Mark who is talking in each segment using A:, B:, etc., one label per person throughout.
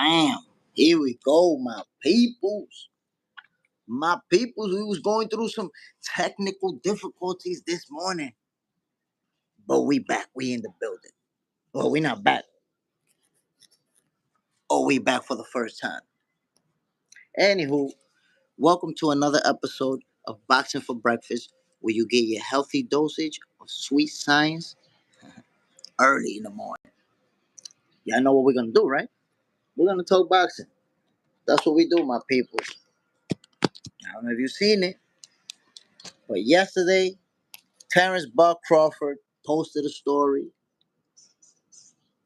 A: Bam. Here we go, my peoples. My peoples, we was going through some technical difficulties this morning. But we back. We in the building. Well, we not back. Oh, we back for the first time. Anywho, welcome to another episode of Boxing for Breakfast, where you get your healthy dosage of sweet science early in the morning. Y'all know what we're gonna do, right? We're gonna talk boxing. That's what we do, my peoples. I don't know if you've seen it, but yesterday, Terence Crawford posted a story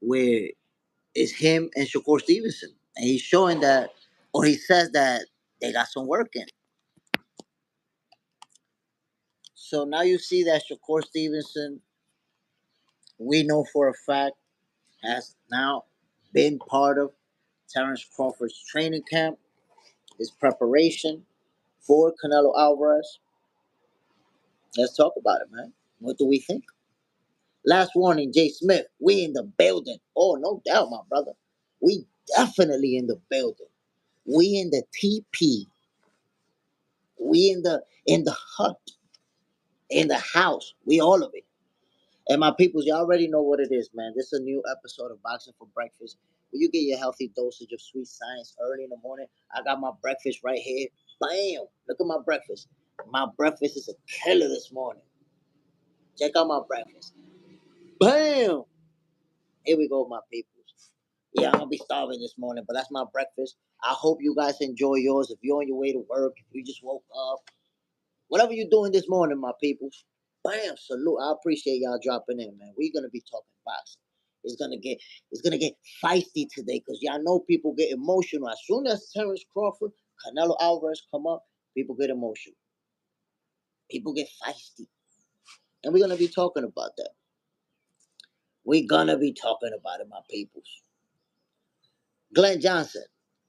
A: where it's him and Shakur Stevenson. And he's showing that, or he says that they got some work in. So now you see that Shakur Stevenson, we know for a fact, has now been part of Terence Crawford's training camp, his preparation for Canelo Alvarez. Let's talk about it, man. What do we think? Last warning, Jay Smith, we in the building. Oh, no doubt, my brother. We definitely in the building. We in the TP. We in the hut. In the house. We all of it. And my peoples, you already know what it is, man. This is a new episode of Boxing for Breakfast, where you get your healthy dosage of sweet science early in the morning. I got my breakfast right here. Bam! Look at my breakfast. My breakfast is a killer this morning. Check out my breakfast. Bam! Here we go, my peoples. Yeah, I'm gonna be starving this morning, but that's my breakfast. I hope you guys enjoy yours. If you're on your way to work, if you just woke up, whatever you're doing this morning, my peoples. Bam, salute. I appreciate y'all dropping in, man. We're gonna be talking boxing. It's gonna get feisty today because y'all know people get emotional. As soon as Terence Crawford, Canelo Alvarez come up, people get emotional. People get feisty. And we're gonna be talking about that. We're gonna be talking about it, my peoples. Glenn Johnson.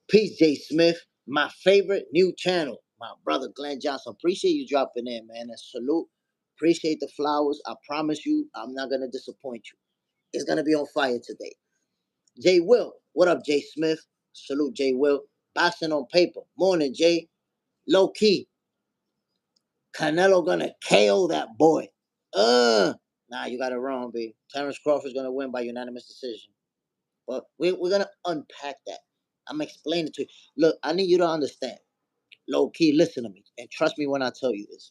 A: Peace, Jay Smith. My favorite new channel. My brother Glenn Johnson. Appreciate you dropping in, man. And salute. Appreciate the flowers. I promise you, I'm not gonna disappoint you. It's gonna be on fire today. Jay Will. What up, Jay Smith? Salute, Jay Will. Boxing on paper. Morning, Jay. Low key. Canelo gonna KO that boy. Nah, you got it wrong, B. Terence Crawford's gonna win by unanimous decision. But we're gonna unpack that. I'm explaining to you. Look, I need you to understand. Low key, listen to me. And trust me when I tell you this.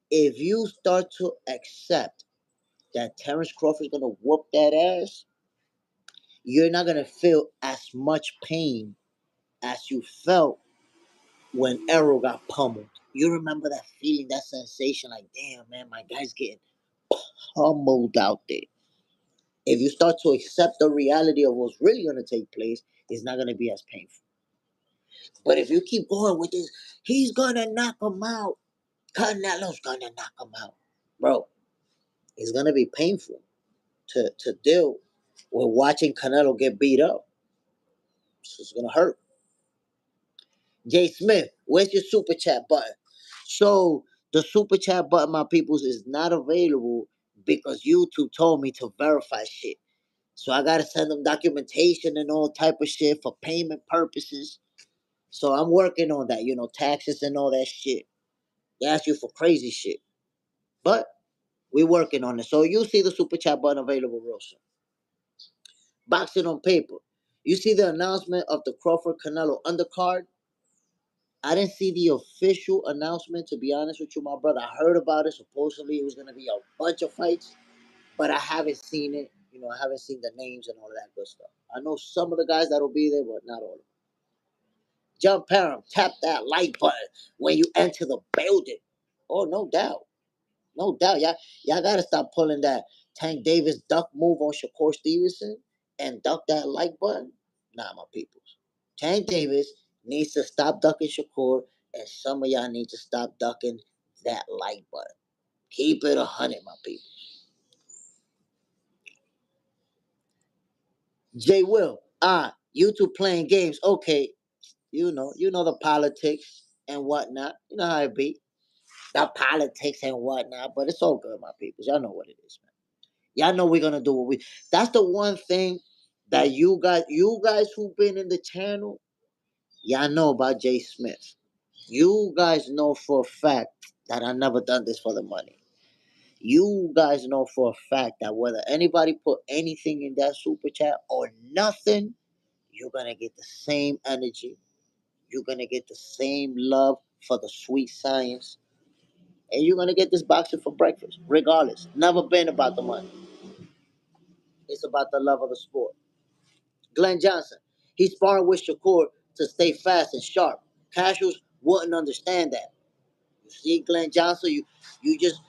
A: If you start to accept that Terence Crawford's gonna whoop that ass, you're not gonna feel as much pain as you felt when Errol got pummeled. You remember that feeling, that sensation, like, damn, man, my guy's getting pummeled out there. If you start to accept the reality of what's really going to take place, it's not going to be as painful. But if you keep going with this, he's going to knock him out. Canelo's going to knock him out. Bro, it's going to be painful to deal with watching Canelo get beat up. So it's going to hurt. Jay Smith, where's your super chat button? So the super chat button, my peoples, is not available because YouTube told me to verify shit. So I gotta send them documentation and all type of shit for payment purposes. So I'm working on that, taxes and all that shit. They ask you for crazy shit. But we're working on it. So you'll see the super chat button available real soon. Boxing on paper. You see the announcement of the Crawford Canelo undercard? I didn't see the official announcement, to be honest with you, my brother. I heard about it. Supposedly it was going to be a bunch of fights, but I haven't seen it. I haven't seen the names and all of that good stuff. I know some of the guys that'll be there, but not all of them. John Parham, tap that like button when you enter the building. Oh, no doubt. No doubt. Y'all got to stop pulling that Tank Davis duck move on Shakur Stevenson and duck that like button. Nah, my peoples. Tank Davis needs to stop ducking Shakur, and some of y'all need to stop ducking that like button. Keep it 100, my people. Jay Will, YouTube playing games. Okay, you know the politics and whatnot. You know how it be. The politics and whatnot, but it's all good, my people. Y'all know what it is, man. Y'all know we're gonna do what we. That's the one thing that you guys who've been in the channel, y'all know about Jay Smith. You guys know for a fact that I never done this for the money. You guys know for a fact that whether anybody put anything in that super chat or nothing, you're gonna get the same energy. You're gonna get the same love for the sweet science. And you're gonna get this boxing for breakfast, regardless. Never been about the money. It's about the love of the sport. Glenn Johnson, he's sparring with Shakur to stay fast and sharp. Casuals wouldn't understand that. You see, Glenn Johnson, you just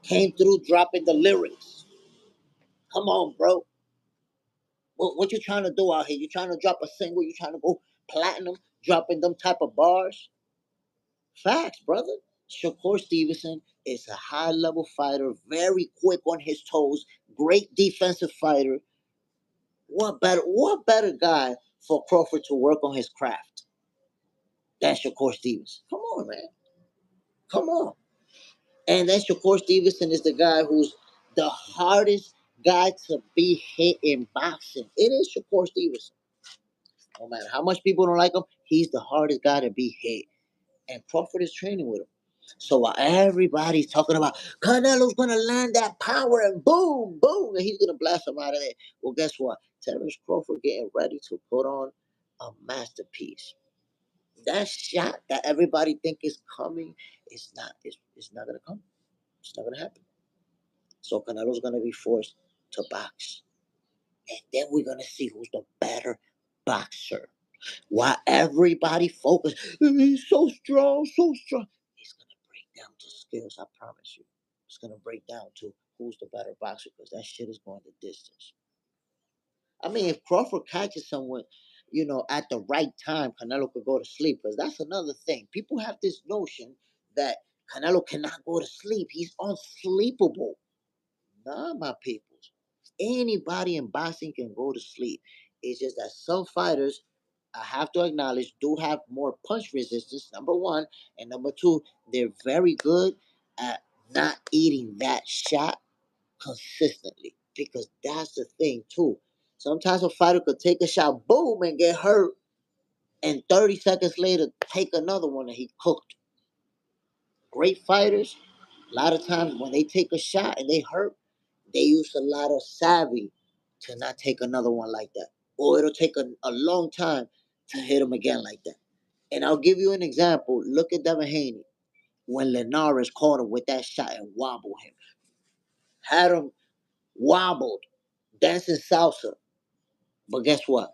A: came through dropping the lyrics. Come on, bro. What you trying to do out here? You trying to drop a single? You trying to go platinum? Dropping them type of bars? Facts, brother. Shakur Stevenson is a high level fighter, very quick on his toes, great defensive fighter. What better guy for Crawford to work on his craft than Shakur Stevenson? Come on, man. Come on. And then Shakur Stevenson is the guy who's the hardest guy to be hit in boxing. It is Shakur Stevenson. No matter how much people don't like him, he's the hardest guy to be hit. And Crawford is training with him. So while everybody's talking about Canelo's gonna land that power and boom, boom, and he's gonna blast him out of there. Well, guess what? Terence Crawford getting ready to put on a masterpiece. That shot that everybody think is coming is not. It's not gonna come. It's not gonna happen. So Canelo's gonna be forced to box, and then we're gonna see who's the better boxer. While everybody focus, he's so strong, so strong. It's gonna break down to skills. I promise you. It's gonna break down to who's the better boxer because that shit is going the distance. I mean, if Crawford catches someone, at the right time, Canelo could go to sleep. Because that's another thing. People have this notion that Canelo cannot go to sleep. He's unsleepable. Nah, my peoples. Anybody in boxing can go to sleep. It's just that some fighters, I have to acknowledge, do have more punch resistance, number one. And number two, they're very good at not eating that shot consistently. Because that's the thing, too. Sometimes a fighter could take a shot, boom, and get hurt. And 30 seconds later, take another one and he cooked. Great fighters, a lot of times when they take a shot and they hurt, they use a lot of savvy to not take another one like that. Or it'll take a long time to hit him again like that. And I'll give you an example. Look at Devin Haney when Linares caught him with that shot and wobbled him. Had him wobbled, dancing salsa. But guess what?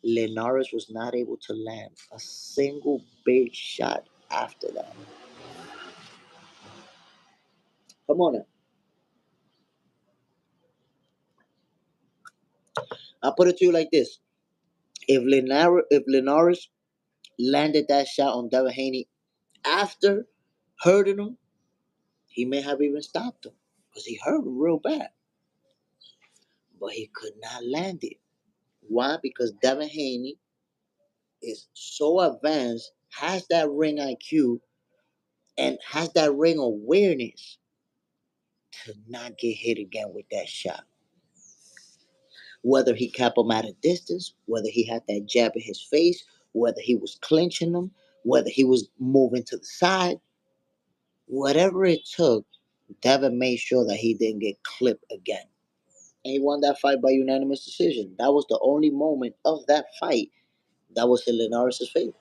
A: Linares was not able to land a single big shot after that. Come on now. I'll put it to you like this. If Linares landed that shot on Devin Haney after hurting him, he may have even stopped him because he hurt him real bad. But he could not land it. Why? Because Devin Haney is so advanced, has that ring IQ, and has that ring awareness to not get hit again with that shot. Whether he kept him at a distance, whether he had that jab in his face, whether he was clinching him, whether he was moving to the side, whatever it took, Devin made sure that he didn't get clipped again. And he won that fight by unanimous decision. That was the only moment of that fight that was in Linares' favor.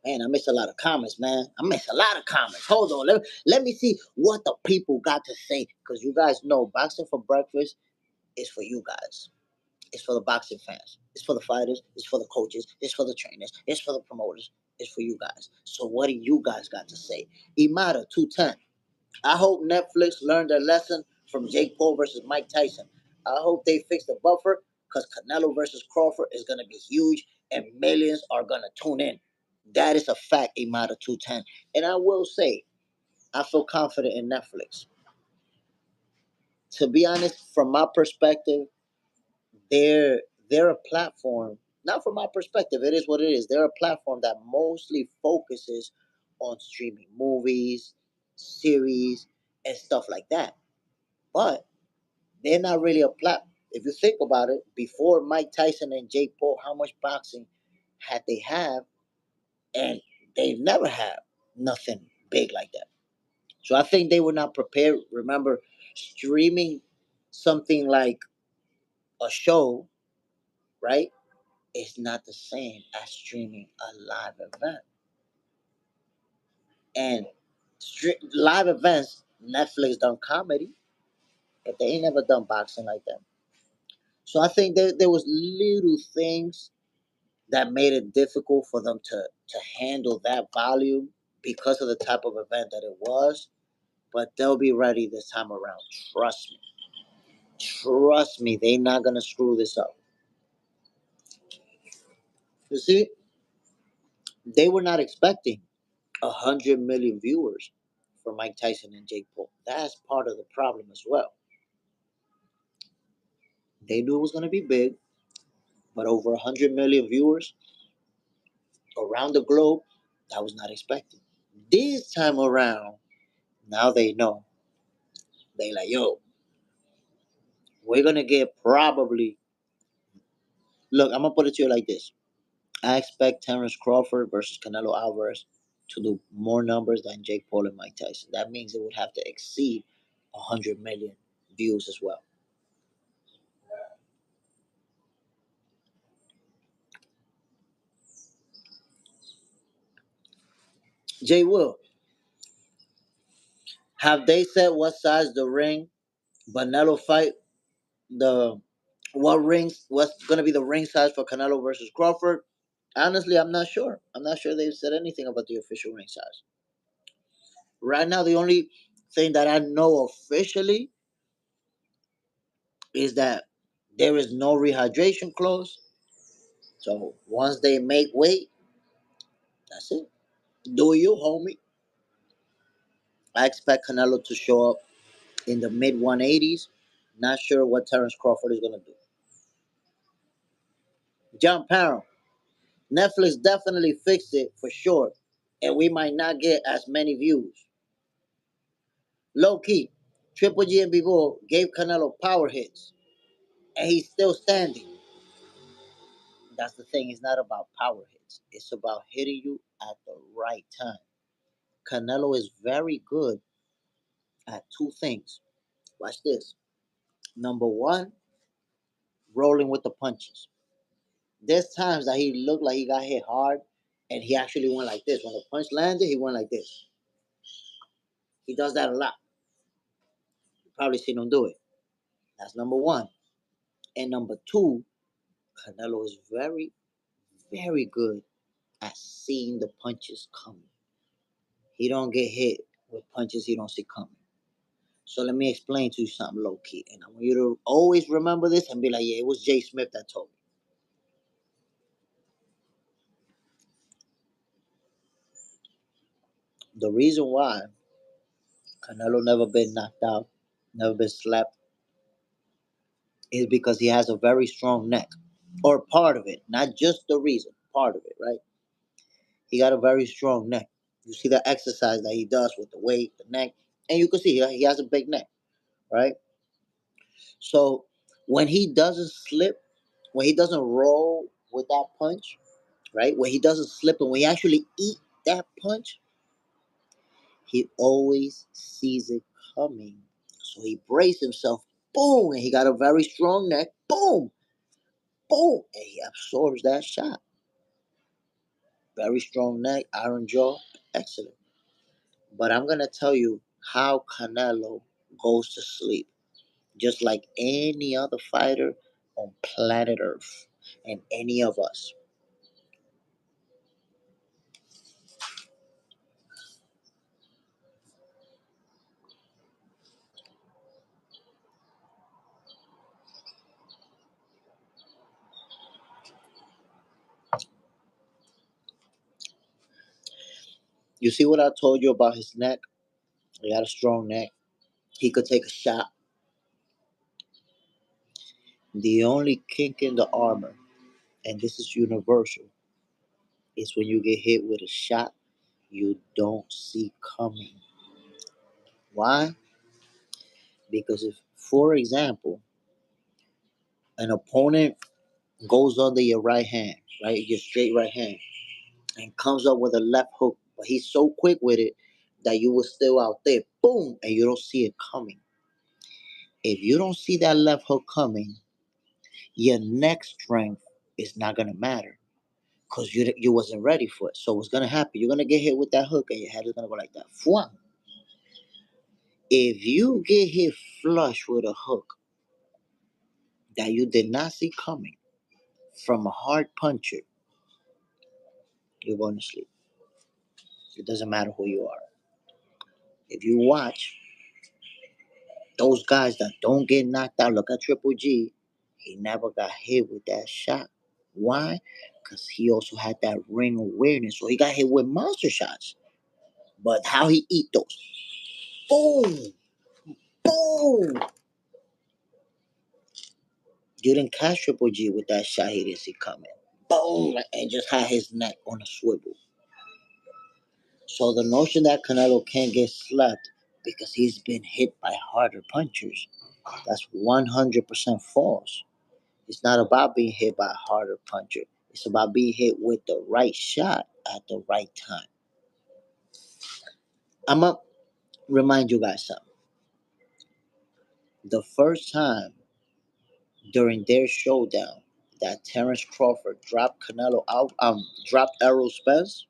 A: Man, I miss a lot of comments, man. I miss a lot of comments. Hold on. Let me see what the people got to say. Because you guys know boxing for breakfast is for you guys. It's for the boxing fans. It's for the fighters. It's for the coaches. It's for the trainers. It's for the promoters. It's for you guys. So what do you guys got to say? Imada 210. I hope Netflix learned their lesson from Jake Paul versus Mike Tyson. I hope they fix the buffer because Canelo versus Crawford is going to be huge and millions are going to tune in. That is a fact, Imada 210. And I will say, I feel confident in Netflix. To be honest, from my perspective, they're a platform. Not from my perspective, it is what it is. They're a platform that mostly focuses on streaming movies, series and stuff like that. But they're not really a plat. If you think about it, before Mike Tyson and Jake Paul, how much boxing had they have, and they never had nothing big like that. So I think they were not prepared. Remember, streaming something like a show, right? It's not the same as streaming a live event. And live events, Netflix done comedy, but they ain't never done boxing like that. So I think there was little things that made it difficult for them to handle that volume because of the type of event that it was. But they'll be ready this time around. Trust me. Trust me, they're not gonna screw this up. You see, they were not expecting 100 million viewers for Mike Tyson and Jake Paul. That's part of the problem as well. They knew it was gonna be big, but over 100 million viewers around the globe, that was not expected. This time around, now they know. They like, yo, we're gonna get probably. Look, I'm gonna put it to you like this. I expect Terence Crawford versus Canelo Alvarez to do more numbers than Jake Paul and Mike Tyson. That means it would have to exceed 100 million views as well. Jay Will, have they said what size the ring Canelo fight? The what rings? What's gonna be the ring size for Canelo versus Crawford? Honestly, I'm not sure. I'm not sure they've said anything about the official ring size. Right now, the only thing that I know officially is that there is no rehydration clause. So once they make weight, that's it. Do you, homie? I expect Canelo to show up in the mid 180s. Not sure what Terence Crawford is gonna do. John Parham, Netflix definitely fixed it for sure, and we might not get as many views. Low key, Triple G and Bivol gave Canelo power hits, and he's still standing. That's the thing. It's not about power hits. It's about hitting you at the right time. Canelo is very good at two things. Watch this. Number one, rolling with the punches. There's times that he looked like he got hit hard, and he actually went like this. When the punch landed, he went like this. He does that a lot. You probably seen him do it. That's number one. And number two, Canelo is very, very good at seeing the punches coming. He don't get hit with punches he don't see coming. So let me explain to you something low key. And I want you to always remember this and be like, yeah, it was Jay Smith that told me. The reason why Canelo never been knocked out, never been slapped, is because he has a very strong neck. Or part of it. Not just the reason. Part of it, right? He got a very strong neck. You see the exercise that he does with the weight, the neck, and you can see he has a big neck, right? So when he doesn't slip, when he doesn't roll with that punch, right? When he doesn't slip and when he actually eat that punch, he always sees it coming. So he braced himself, boom, and he got a very strong neck, boom, boom, and he absorbs that shot. Very strong neck, iron jaw, excellent. But I'm gonna tell you how Canelo goes to sleep, just like any other fighter on planet Earth and any of us. You see what I told you about his neck? He got a strong neck. He could take a shot. The only kink in the armor, and this is universal, is when you get hit with a shot you don't see coming. Why? Because if, for example, an opponent goes under your right hand, right, your straight right hand, and comes up with a left hook, but he's so quick with it that you were still out there, boom, and you don't see it coming. If you don't see that left hook coming, your next strength is not gonna matter because you wasn't ready for it. So what's gonna happen? You're gonna get hit with that hook, and your head is gonna go like that. Fwang. If you get hit flush with a hook that you did not see coming from a hard puncher, you're going to sleep. It doesn't matter who you are. If you watch those guys that don't get knocked out, look at Triple G. He never got hit with that shot. Why? Because he also had that ring awareness. So he got hit with monster shots. But how he eat those? Boom! Boom! You didn't catch Triple G with that shot he didn't see coming. Boom! And just had his neck on a swivel. So the notion that Canelo can't get slapped because he's been hit by harder punchers, that's 100% false. It's not about being hit by a harder puncher. It's about being hit with the right shot at the right time. I'm going to remind you guys something. The first time during their showdown that Terence Crawford dropped Canelo out, dropped Errol Spence,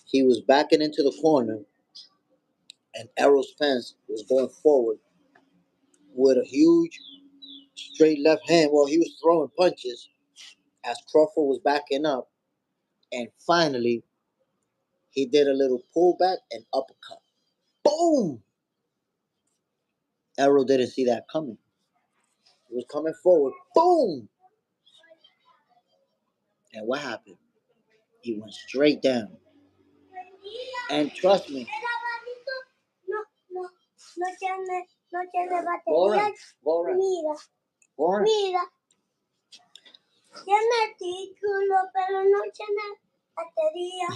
A: he was backing into the corner, and Errol Spence was going forward with a huge straight left hand. Well, he was throwing punches as Crawford was backing up, and finally he did a little pullback and uppercut. Boom! Errol didn't see that coming. He was coming forward. Boom! And what happened? He went straight down. And trust me. Bora, Bora. Bora. Tiene título, pero no tiene batería.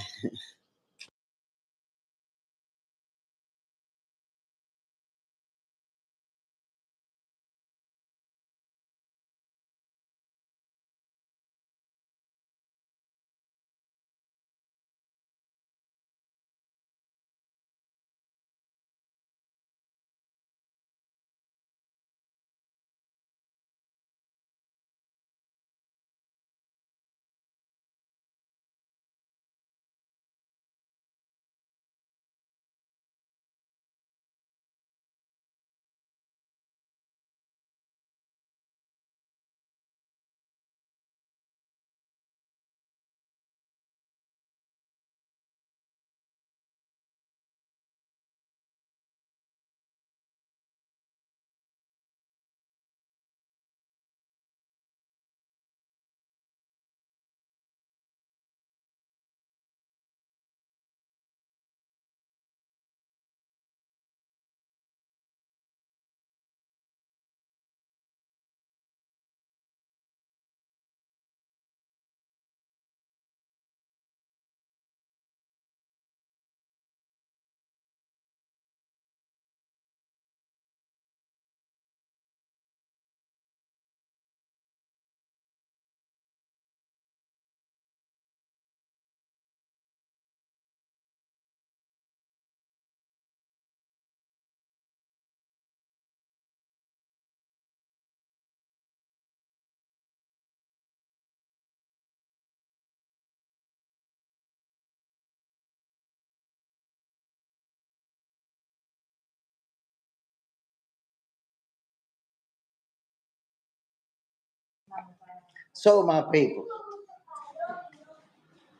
A: So, my people,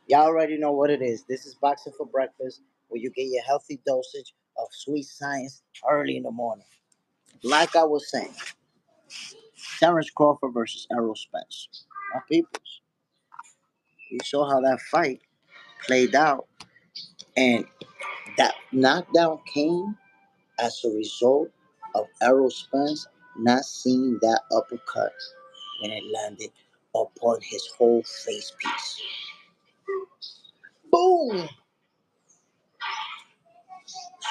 A: y'all already know what it is. This is Boxing for Breakfast, where you get your healthy dosage of sweet science early in the morning. Like I was saying, Terence Crawford versus Errol Spence. My peoples, we saw how that fight played out, and that knockdown came as a result of Errol Spence not seeing that uppercut when it landed upon his whole face piece. Boom!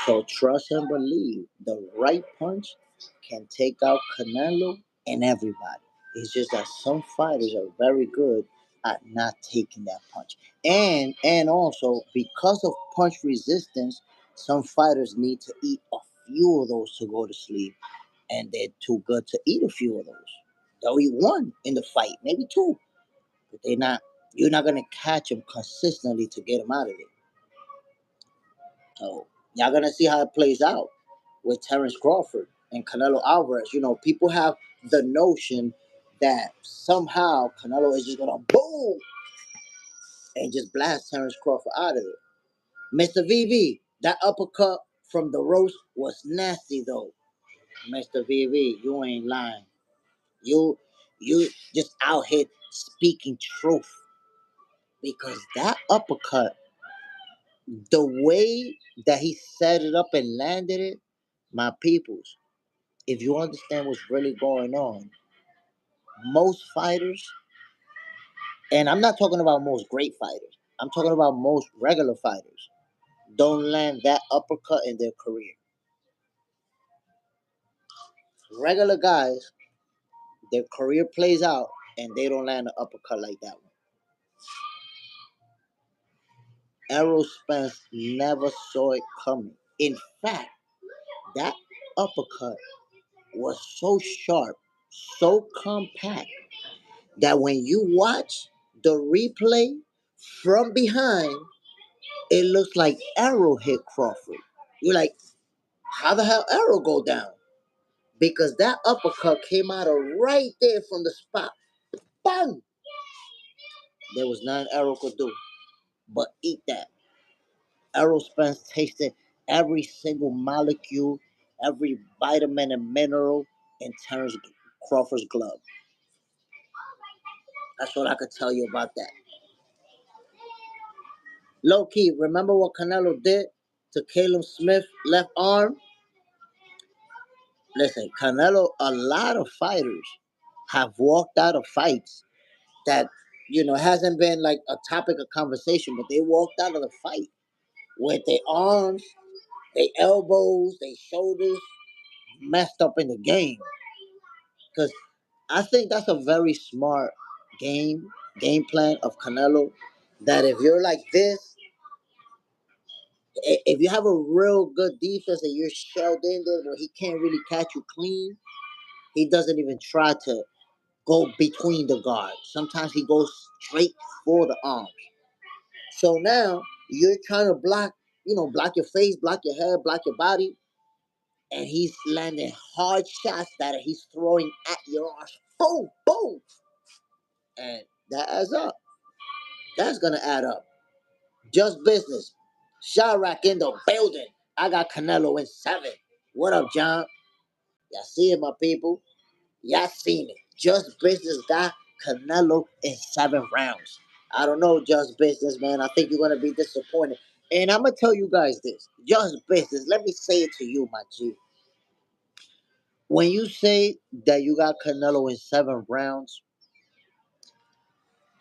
A: So trust and believe the right punch can take out Canelo and everybody. It's just that some fighters are very good at not taking that punch. And also because of punch resistance, some fighters need to eat a few of those to go to sleep. And they're too good to eat a few of those. They'll eat one in the fight, maybe two. But they're not you're not gonna catch them consistently to get them out of it. So y'all gonna see how it plays out with Terence Crawford and Canelo Alvarez. You know, people have the notion that somehow Canelo is just gonna boom and just blast Terence Crawford out of it. Mr. VV, that uppercut from the roast was nasty though. Mr. VV, you ain't lying. You you just out here speaking truth because that uppercut, the way that he set it up and landed it, my peoples, if you understand what's really going on, most fighters, and I'm not talking about most great fighters, I'm talking about most regular fighters, don't land that uppercut in their career. Regular guys, their career plays out and they don't land an uppercut like that one. Errol Spence never saw it coming. In fact, that uppercut was so sharp, so compact, that when you watch the replay from behind, it looks like Arrow hit Crawford. You're like, how the hell Arrow go down? Because that uppercut came out of right there from the spot. Bang! There was nothing Arrow could do but eat that. Errol Spence tasted every single molecule, every vitamin and mineral in Terence Crawford's glove. That's what I could tell you about that. Low key, remember what Canelo did to Caleb Smith left arm? Listen, Canelo, a lot of fighters have walked out of fights that, hasn't been like a topic of conversation, but they walked out of the fight with their arms, their elbows, their shoulders messed up in the game. Because I think that's a very smart game plan of Canelo. That if you're like this, if you have a real good defense and you're shelled in there where he can't really catch you clean, he doesn't even try to go between the guards. Sometimes he goes straight for the arms. So now you're trying to block your face, block your head, block your body, and he's landing hard shots that he's throwing at your arms. Boom, boom. And that adds up. That's gonna add up. Just business. Chirac in the building. I got Canelo in 7. What up, John? Y'all see it, my people? Y'all seen it. Just business got Canelo in 7 rounds. I don't know, just business, man. I think you're gonna be disappointed. And I'm gonna tell you guys this. Just business. Let me say it to you, my G. When you say that you got Canelo in 7 rounds,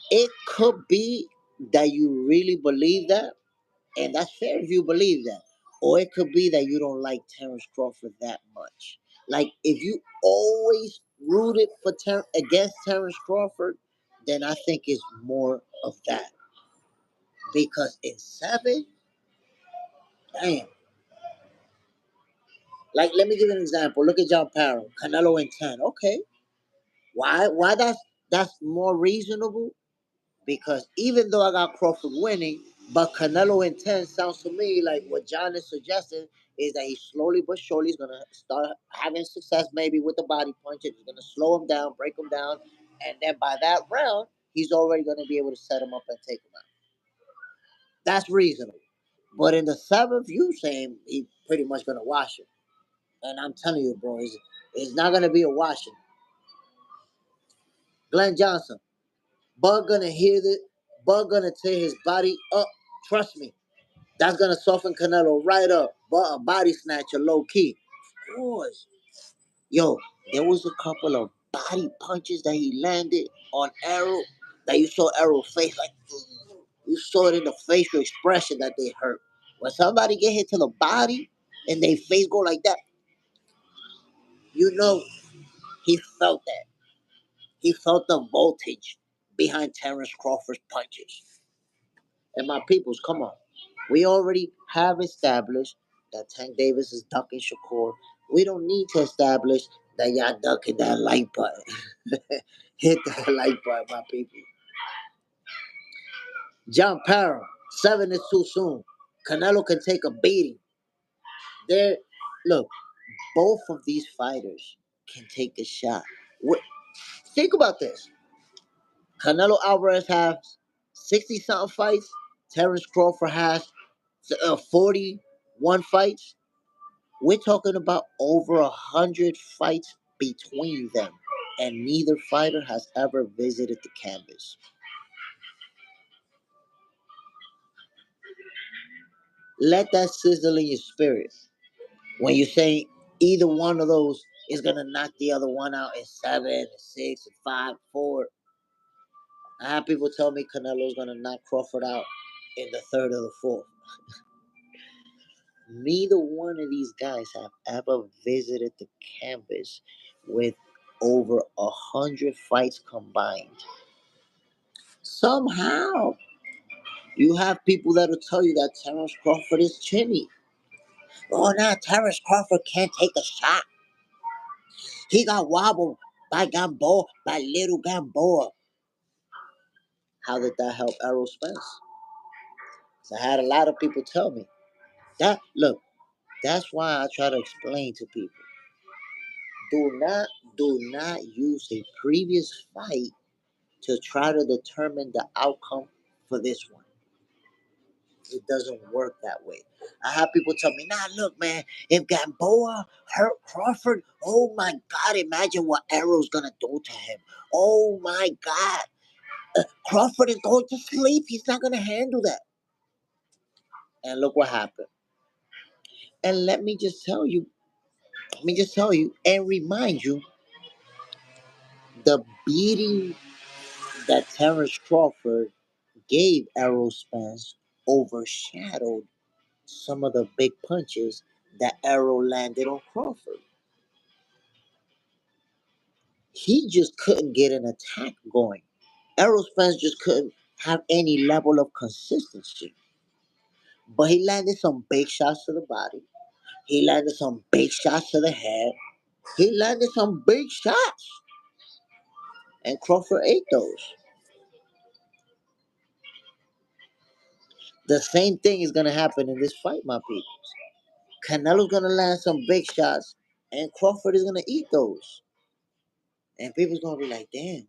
A: it could be that you really believe that. And that's fair if you believe that. Or it could be that you don't like Terence Crawford that much. Like, if you always rooted for against Terence Crawford, then I think it's more of that. Because in 7, damn. Like, let me give you an example. Look at John Parham. Canelo in 10. Okay. Why that's more reasonable? Because even though I got Crawford winning, but Canelo in 10 sounds to me like what John is suggesting is that he slowly but surely is going to start having success maybe with the body punches. He's going to slow him down, break him down. And then by that round, he's already going to be able to set him up and take him out. That's reasonable. But in the 7th, you saying he's pretty much going to wash him. And I'm telling you, bro, it's not going to be a washing. Glenn Johnson, Bud going to hear this. Bud going to tear his body up. Trust me. That's gonna soften Canelo right up. But a body snatcher, low key. Of course. Yo, there was a couple of body punches that he landed on Arrow that you saw Arrow face like you saw it in the facial expression that they hurt. When somebody get hit to the body, and they face go like that, you know he felt that. He felt the voltage behind Terence Crawford's punches. And my peoples, come on. We already have established that Tank Davis is ducking Shakur. We don't need to establish that y'all ducking that like button. Hit that like button, my people. John Parham, 7 is too soon. Canelo can take a beating. There, look, both of these fighters can take a shot. Think about this. Canelo Alvarez has 60 something fights. Terence Crawford has 41 fights. We're talking about over 100 fights between them, and neither fighter has ever visited the canvas. Let that sizzle in your spirit when you're saying either one of those is gonna knock the other one out in 7, 6, 5, 4. I have people tell me Canelo's gonna knock Crawford out in the third or the fourth. Neither one of these guys have ever visited the canvas with over 100 fights combined. Somehow, you have people that'll tell you that Terence Crawford is chinny. Oh, now Terence Crawford can't take a shot. He got wobbled by Gamboa, by little Gamboa. How did that help Errol Spence? So I had a lot of people tell me that. Look, that's why I try to explain to people. Do not, do not use a previous fight to try to determine the outcome for this one. It doesn't work that way. I have people tell me, nah, look, man, if Gamboa hurt Crawford, oh my God, imagine what Errol's gonna do to him. Oh my God. Crawford is going to sleep. He's not gonna handle that. And look what happened. And let me just tell you and remind you, the beating that Terence Crawford gave Errol Spence overshadowed some of the big punches that Errol landed on Crawford. He just couldn't get an attack going. Errol Spence just couldn't have any level of consistency. But he landed some big shots to the body. He landed some big shots to the head. He landed some big shots. And Crawford ate those. The same thing is going to happen in this fight, my people. Canelo's going to land some big shots, and Crawford is going to eat those. And people's going to be like, damn,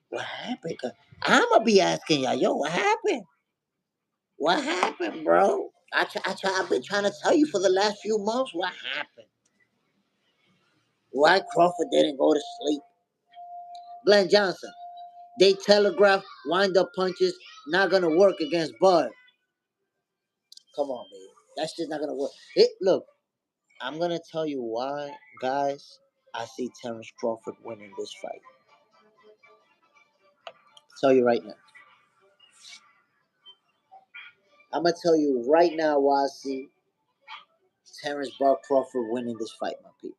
A: what happened? I'm going to be asking y'all, yo, what happened? What happened, bro? I've been trying to tell you for the last few months what happened. Why Crawford didn't go to sleep? Glenn Johnson, they telegraph wind up punches not gonna work against Bud. Come on, baby. That's just not gonna work. Look, I'm gonna tell you why, guys. I see Terence Crawford winning this fight. Tell you right now. I'm gonna tell you right now why I see Terence Buck Crawford winning this fight, my people.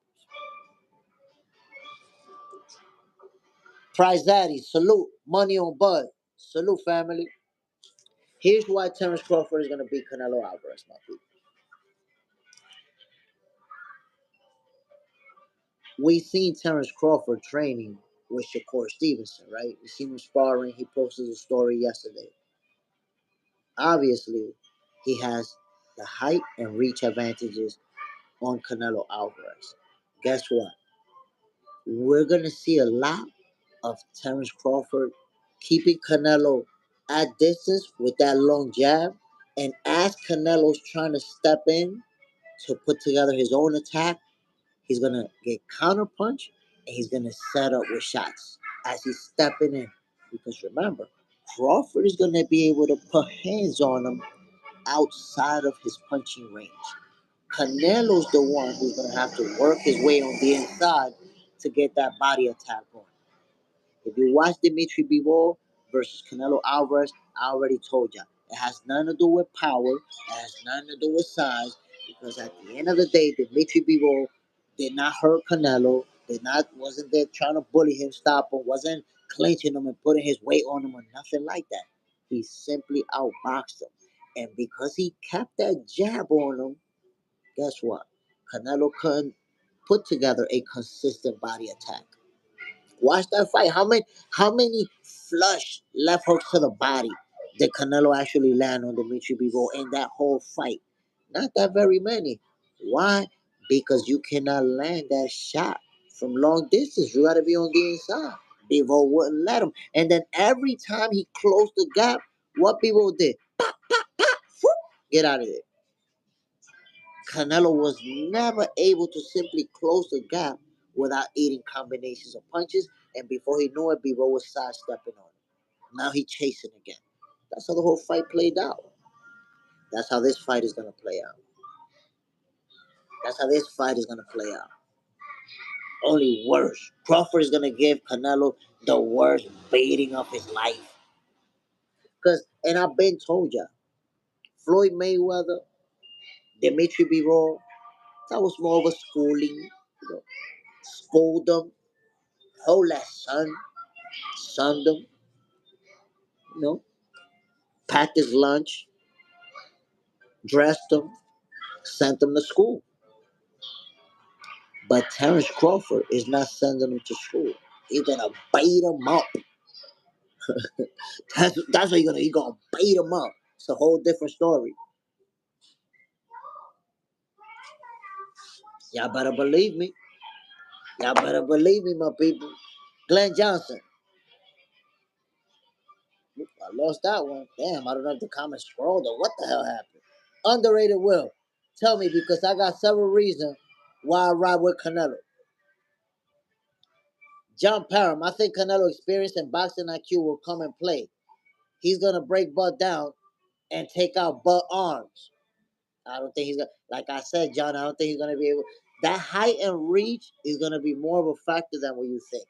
A: Prize Daddy, salute. Money on Bud. Salute, family. Here's why Terence Crawford is gonna beat Canelo Alvarez, my people. We seen Terence Crawford training with Shakur Stevenson, right? We seen him sparring. He posted a story yesterday. Obviously, he has the height and reach advantages on Canelo Alvarez. Guess what? We're gonna see a lot of Terence Crawford keeping Canelo at distance with that long jab, and as Canelo's trying to step in to put together his own attack, he's gonna get counterpunch and he's gonna set up with shots as he's stepping in. Because remember, Crawford is gonna be able to put hands on him outside of his punching range. Canelo's the one who's gonna have to work his way on the inside to get that body attack going. If you watch Dimitri Bivol versus Canelo Alvarez, I already told you. It has nothing to do with power. It has nothing to do with size. Because at the end of the day, Dimitri Bivol did not hurt Canelo. Did not wasn't there trying to bully him, stop him, wasn't clinching him and putting his weight on him or nothing like that. He simply outboxed him. And because he kept that jab on him, guess what? Canelo couldn't put together a consistent body attack. Watch that fight. How many flush left hooks to the body did Canelo actually land on Dimitri Bivol in that whole fight? Not that very many. Why? Because you cannot land that shot from long distance. You gotta be on the inside. Bivol wouldn't let him. And then every time he closed the gap, what Bivol did? Pop, pop, pop, whoop, get out of there. Canelo was never able to simply close the gap without eating combinations of punches. And before he knew it, Bivol was sidestepping on him. Now he chasing again. That's how the whole fight played out. That's how this fight is gonna play out. That's how this fight is gonna play out. Only worse. Crawford is gonna give Canelo the worst beating of his life. And I've been told ya, Floyd Mayweather, Dimitri Bivol, that was more of a schooling. Scold them, hold that son them, you know, packed his lunch, dressed him, sent him to school. But Terence Crawford is not sending him to school. He's gonna beat him up. That's what he's gonna beat him up. It's a whole different story. Y'all better believe me. Y'all better believe me, my people. Glenn Johnson. I lost that one. Damn, I don't know if the comments scrolled or what the hell happened. Underrated Will. Tell me because I got several reasons why I ride with Canelo. John Parham, I think Canelo experience and boxing IQ will come and play. He's gonna break Bud down and take out Bud arms. I don't think he's gonna, like I said, John. I don't think he's gonna be able. That height and reach is gonna be more of a factor than what you think,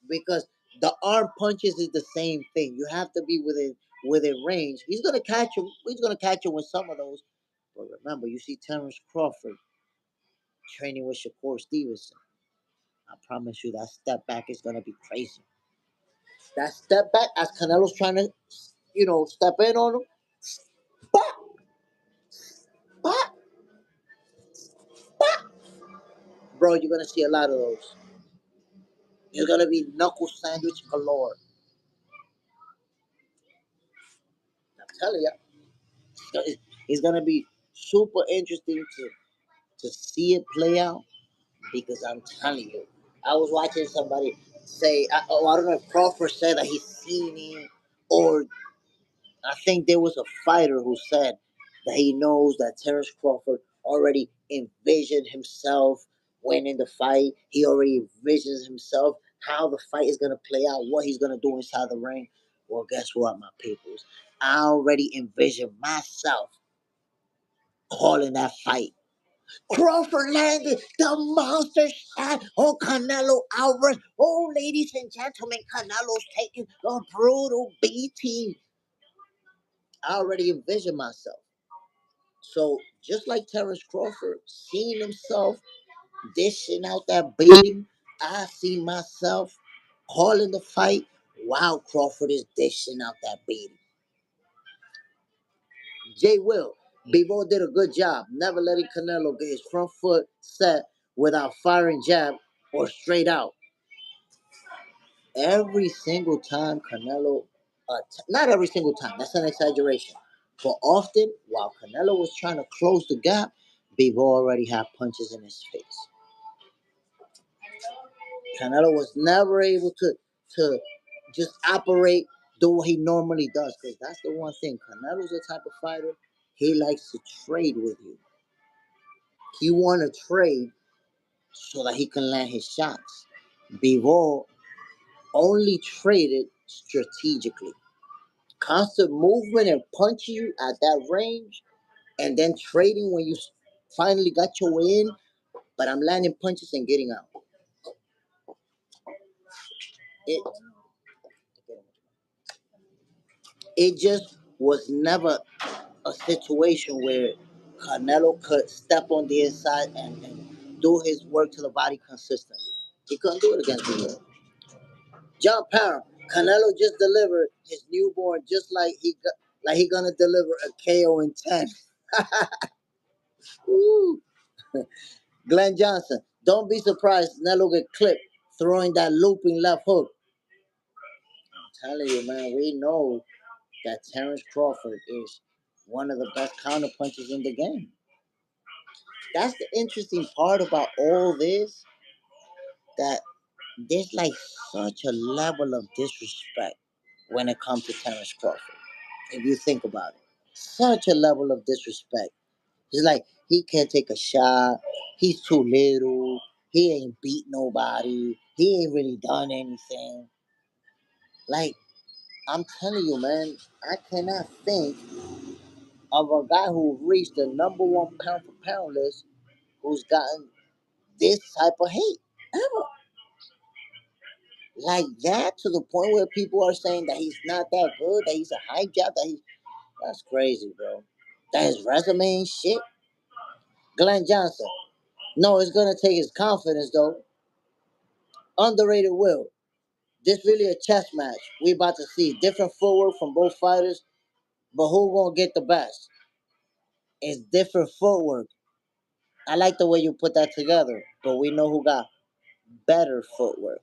A: because the arm punches is the same thing. You have to be within range. He's gonna catch him. He's gonna catch him with some of those. But remember, you see Terence Crawford training with Shakur Stevenson. I promise you that step back is gonna be crazy. That step back as Canelo's trying to, step in on him. Bah, bah, bah. Bro, you're gonna see a lot of those. You're gonna be knuckle sandwich galore. I'm telling you, it's gonna be super interesting to see it play out, because I'm telling you, I was watching somebody say, I don't know if Crawford said that he's seen him, or I think there was a fighter who said that he knows that Terence Crawford already envisioned himself winning the fight. He already envisions himself how the fight is gonna play out, what he's gonna do inside the ring. Well, guess what, my peoples? I already envision myself calling that fight. Crawford landed the monster shot on Canelo Alvarez. Oh, ladies and gentlemen, Canelo's taking a brutal beating. I already envision myself. So just like Terence Crawford, seeing himself dishing out that beating, I see myself calling the fight while Crawford is dishing out that beating. Jay Will, Bivol did a good job, never letting Canelo get his front foot set without firing jab or straight out. Every single time Canelo, not every single time, that's an exaggeration, but often while Canelo was trying to close the gap, Bivol already had punches in his face. Canelo was never able to just operate, do what he normally does, because that's the one thing. Canelo's the type of fighter, he likes to trade with you. He want to trade so that he can land his shots. Bivol only traded strategically. Constant movement and punching you at that range, and then trading when you finally got your way in, but I'm landing punches and getting out. It, it just was never a situation where Canelo could step on the inside and do his work to the body consistently. He couldn't do it against Mayweather. John Parham, Canelo just delivered his newborn just like he gonna deliver a KO in 10. Woo. Glenn Johnson, don't be surprised Canelo get clipped throwing that looping left hook. I'm telling you, man, we know that Terence Crawford is one of the best counterpunchers in the game. That's the interesting part about all this, that there's like such a level of disrespect when it comes to Terence Crawford. If you think about it, such a level of disrespect. It's like he can't take a shot. He's too little. He ain't beat nobody. He ain't really done anything. Like, I'm telling you, man, I cannot think of a guy who reached the number one pound for pound list who's gotten this type of hate ever. Like that, to the point where people are saying that he's not that good, that he's a hype job, that's crazy, bro. That his resume ain't shit. Glenn Johnson. No, it's gonna take his confidence though. Underrated Will. This really a chess match. We about to see different footwork from both fighters, but who gonna get the best? It's different footwork. I like the way you put that together, but we know who got better footwork.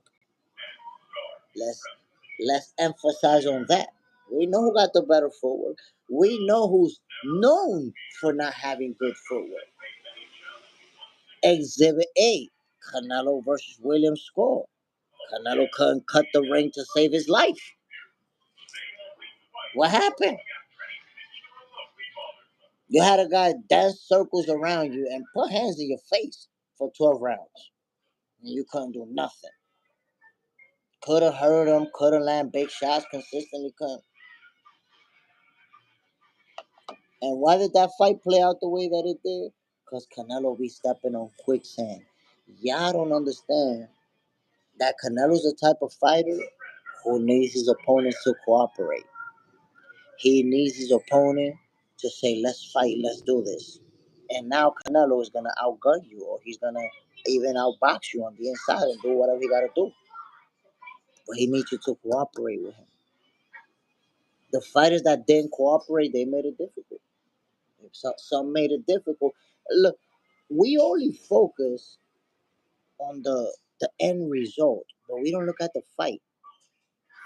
A: Let's let's emphasize on that. We know who got the better footwork. We know who's known for not having good footwork. Exhibit A, Canelo versus William Score. Canelo couldn't cut the ring to save his life. What happened? You had a guy dance circles around you and put hands in your face for 12 rounds. And you couldn't do nothing. Could have hurt him, could have landed big shots consistently, couldn't. And why did that fight play out the way that it did? Because Canelo be stepping on quicksand. Y'all don't understand that Canelo's the type of fighter who needs his opponents to cooperate. He needs his opponent to say, let's fight, let's do this. And now Canelo is going to outgun you, or he's going to even outbox you on the inside and do whatever he got to do. But he needs you to cooperate with him. The fighters that didn't cooperate, they made it difficult. Some made it difficult. Look, we only focus on the end result, but we don't look at the fight.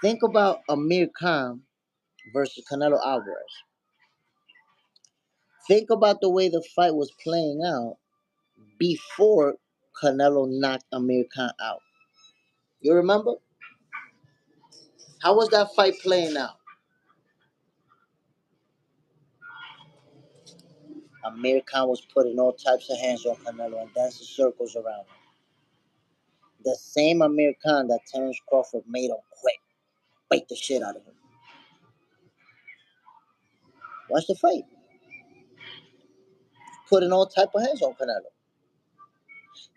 A: Think about Amir Khan versus Canelo Alvarez. Think about the way the fight was playing out before Canelo knocked Amir Khan out. You remember? How was that fight playing out? Amir Khan was putting all types of hands on Canelo and dancing circles around him. The same Amir Khan that Terence Crawford made him quit, bite the shit out of him. Watch the fight. Putting all type of hands on Canelo.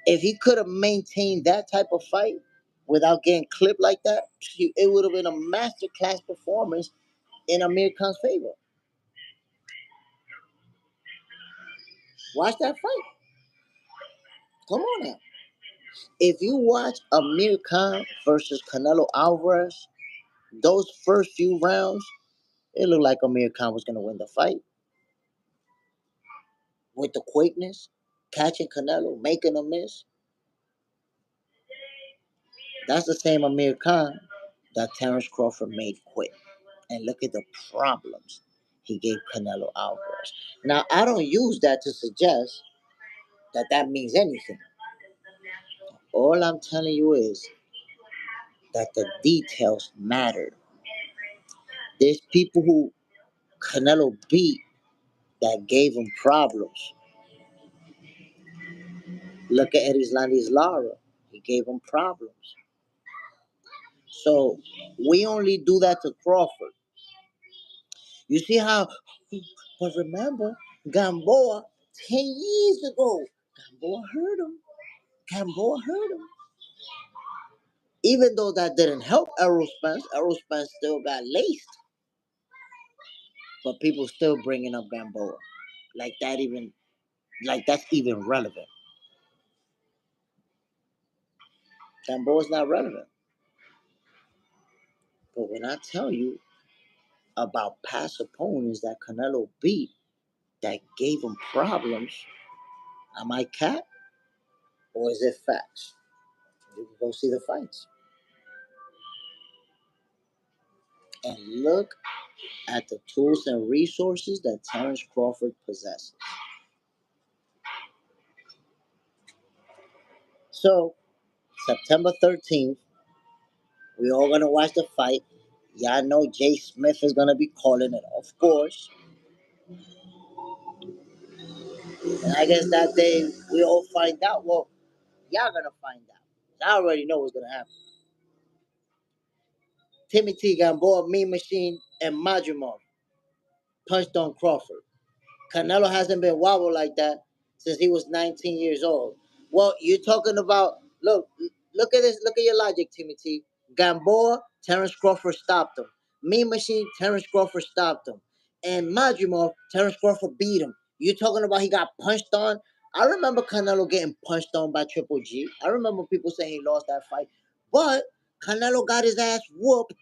A: If he could have maintained that type of fight without getting clipped like that, it would have been a masterclass performance in Amir Khan's favor. Watch that fight. Come on now. If you watch Amir Khan versus Canelo Alvarez, those first few rounds, it looked like Amir Khan was going to win the fight. With the quickness, catching Canelo, making a miss. That's the same Amir Khan that Terence Crawford made quit. And look at the problems he gave Canelo Alvarez. Now, I don't use that to suggest that that means anything. All I'm telling you is that the details matter. There's people who Canelo beat that gave him problems. Look at Erislandy's Lara. He gave him problems. So we only do that to Crawford. You see how, but remember, Gamboa 10 years ago, Gamboa hurt him. Gamboa hurt him. Even though that didn't help Errol Spence still got laced. But people still bringing up Gamboa. Like that even Like that's even relevant. Gamboa's not relevant. But when I tell you about past opponents that Canelo beat that gave him problems, am I cap or is it facts? You can go see the fights and look at the tools and resources that Terence Crawford possesses. So, September 13th, we all gonna watch the fight. Y'all know Jay Smith is gonna be calling it, of course. And I guess that day we all find out. Well, y'all gonna find out. I already know what's gonna happen. Timothy Gamboa, Mean Machine, and Majumov punched on Crawford. Canelo hasn't been wobbled like that since he was 19 years old. Well, you're talking about, look at this, look at your logic, Timothy. Gamboa, Terence Crawford stopped him. Mean Machine, Terence Crawford stopped him. And Majumov, Terence Crawford beat him. You're talking about he got punched on? I remember Canelo getting punched on by Triple G. I remember people saying he lost that fight. But Canelo got his ass whooped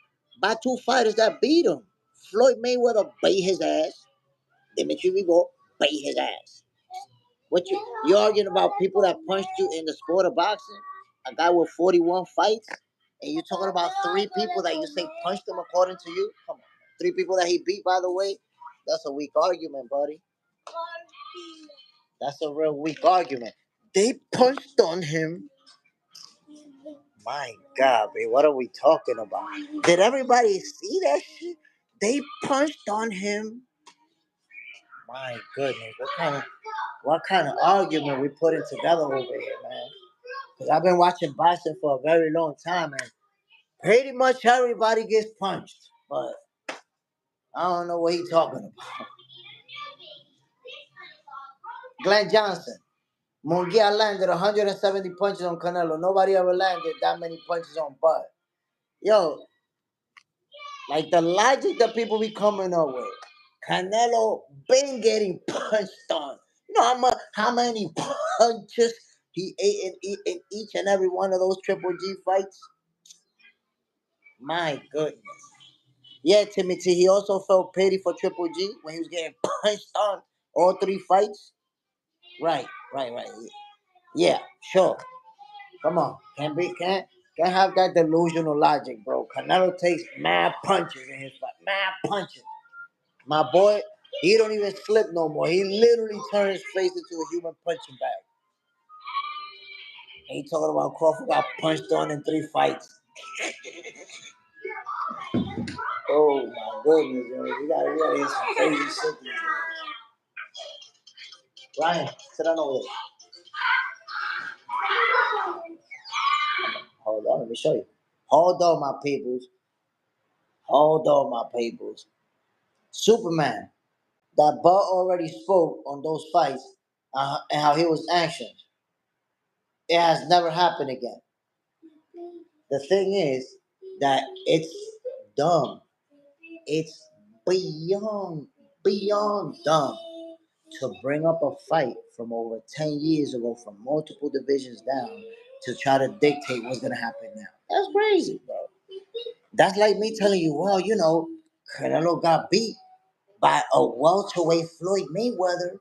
A: by two fighters that beat him. Floyd Mayweather beat his ass. Dimitri Vigo beat his ass. What you arguing about people that punched you in the sport of boxing? A guy with 41 fights, and you talking about three people that you say punched him according to you? Come on, three people that he beat. By the way, that's a weak argument, buddy. That's a real weak argument. They punched on him. My God, babe, what are we talking about? Did everybody see that shit? They punched on him. My goodness, what kind of argument we putting together over here, man? Because I've been watching boxing for a very long time, and pretty much everybody gets punched. But I don't know what he's talking about. Glenn Johnson. Munguia landed 170 punches on Canelo. Nobody ever landed that many punches on Bud. Yo, like the logic that people be coming up with. Canelo been getting punched on. You know how many punches he ate in each and every one of those Triple G fights? My goodness. Yeah, Timothy, he also felt pity for Triple G when he was getting punched on all three fights. Right. Yeah, sure. Come on. Can't have that delusional logic, bro. Canelo takes mad punches in his fight. Mad punches. My boy, he don't even slip no more. He literally turned his face into a human punching bag. And he talking about Crawford got punched on in three fights. Oh my goodness, yo. We gotta hear some crazy shit. Ryan, sit down over there. Hold on, let me show you. Hold on, my peoples. Hold on, my peoples. Superman, that Bud already spoke on those fights and how he was anxious. It has never happened again. The thing is that it's dumb. It's beyond dumb to bring up a fight from over 10 years ago from multiple divisions down to try to dictate what's going to happen now. That's crazy, bro. That's like me telling you, well, Canelo got beat by a welterweight Floyd Mayweather.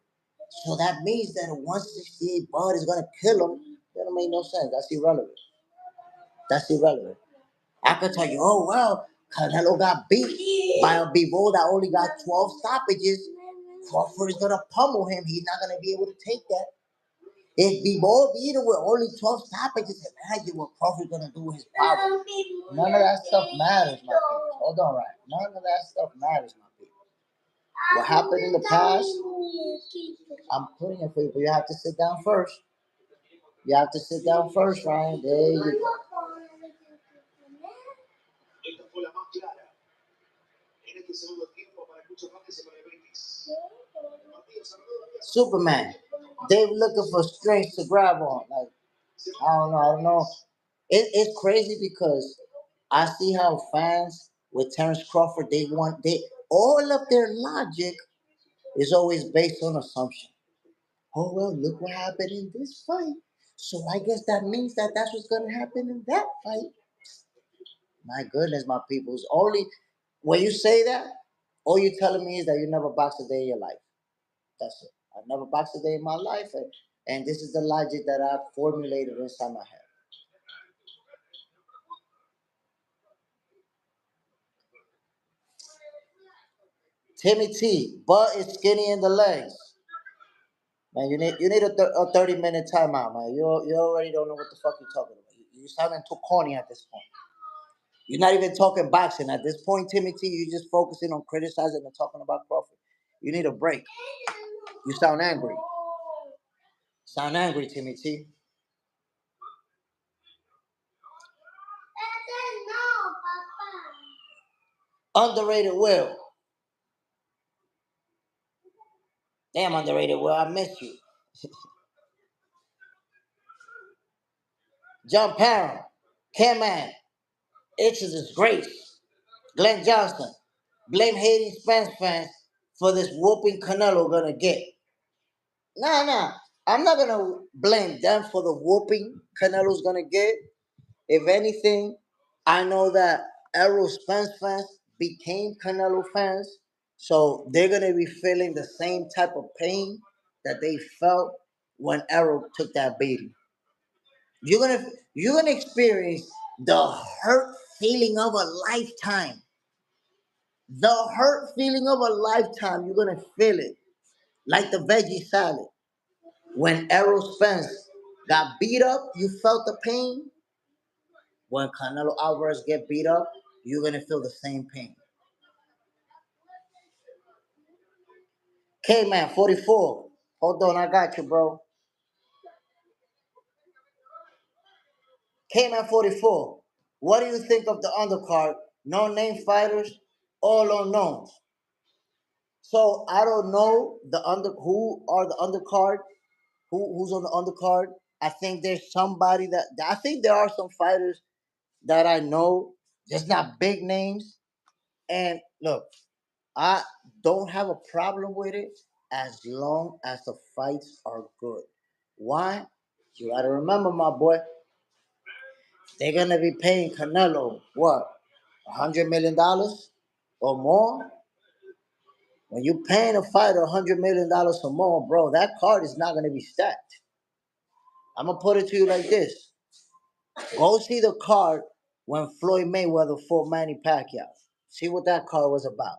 A: So that means that a 168 Bud is going to kill him. That don't make no sense. That's irrelevant. That's irrelevant. I could tell you, oh, well, Canelo got beat by a Bivol that only got 12 stoppages. Crawford is going to pummel him. He's not going to be able to take that. If Bivol beat him with only 12 stoppages, imagine what Crawford's going to do with his power. None of that stuff matters, my people. Hold on, right? None of that stuff matters, my people. What happened in the past, I'm putting it for you, but you have to sit down first. You have to sit down first, Ryan. There you go. Superman. They looking for strings to grab on. Like, I don't know. It's crazy because I see how fans with Terence Crawford, they all of their logic is always based on assumption. oh well, look what happened in this fight. So I guess that means that that's what's gonna happen in that fight. My goodness, my people's only when you say that, all you're telling me is that you never boxed a day in your life. That's it. I've never boxed a day in my life, and this is the logic that I've formulated inside my head. Timmy T, butt is skinny in the legs. Man, you need a 30-minute timeout, man. You already don't know what the fuck you're talking about. You sounding too corny at this point. You're not even talking boxing at this point, Timmy T. You're just focusing on criticizing and talking about Crawford. You need a break. You sound angry. Sound angry, Timmy T. Underrated Will. Damn, underrated Will. I miss you. John Parham. K-Man. It's a disgrace. Glenn Johnson. Blame hating Spence fans for this whooping Canelo gonna get. Nah. I'm not gonna blame them for the whooping Canelo's gonna get. If anything, I know that Errol Spence fans became Canelo fans, so they're gonna be feeling the same type of pain that they felt when Errol took that beating. You're gonna experience the hurt feeling of a lifetime. The hurt feeling of a lifetime. You're gonna feel it like the veggie salad. When Errol Spence got beat up, you felt the pain. When Canelo Alvarez get beat up, you're gonna feel the same pain. K-Man, 44. Hold on, I got you, bro. K-Man, 44. What do you think of the undercard? No name fighters, all unknowns. So I don't know who are the undercard, who's on the undercard. I think there's somebody that I think there are some fighters that I know, just not big names. And look, I don't have a problem with it as long as the fights are good. Why? You gotta remember, my boy, they're gonna be paying Canelo what, $100 million or more? When you paying a fighter $100 million or more, bro, that card is not gonna be stacked. I'm gonna put it to you like this: go see the card when Floyd Mayweather fought Manny Pacquiao. See what that card was about.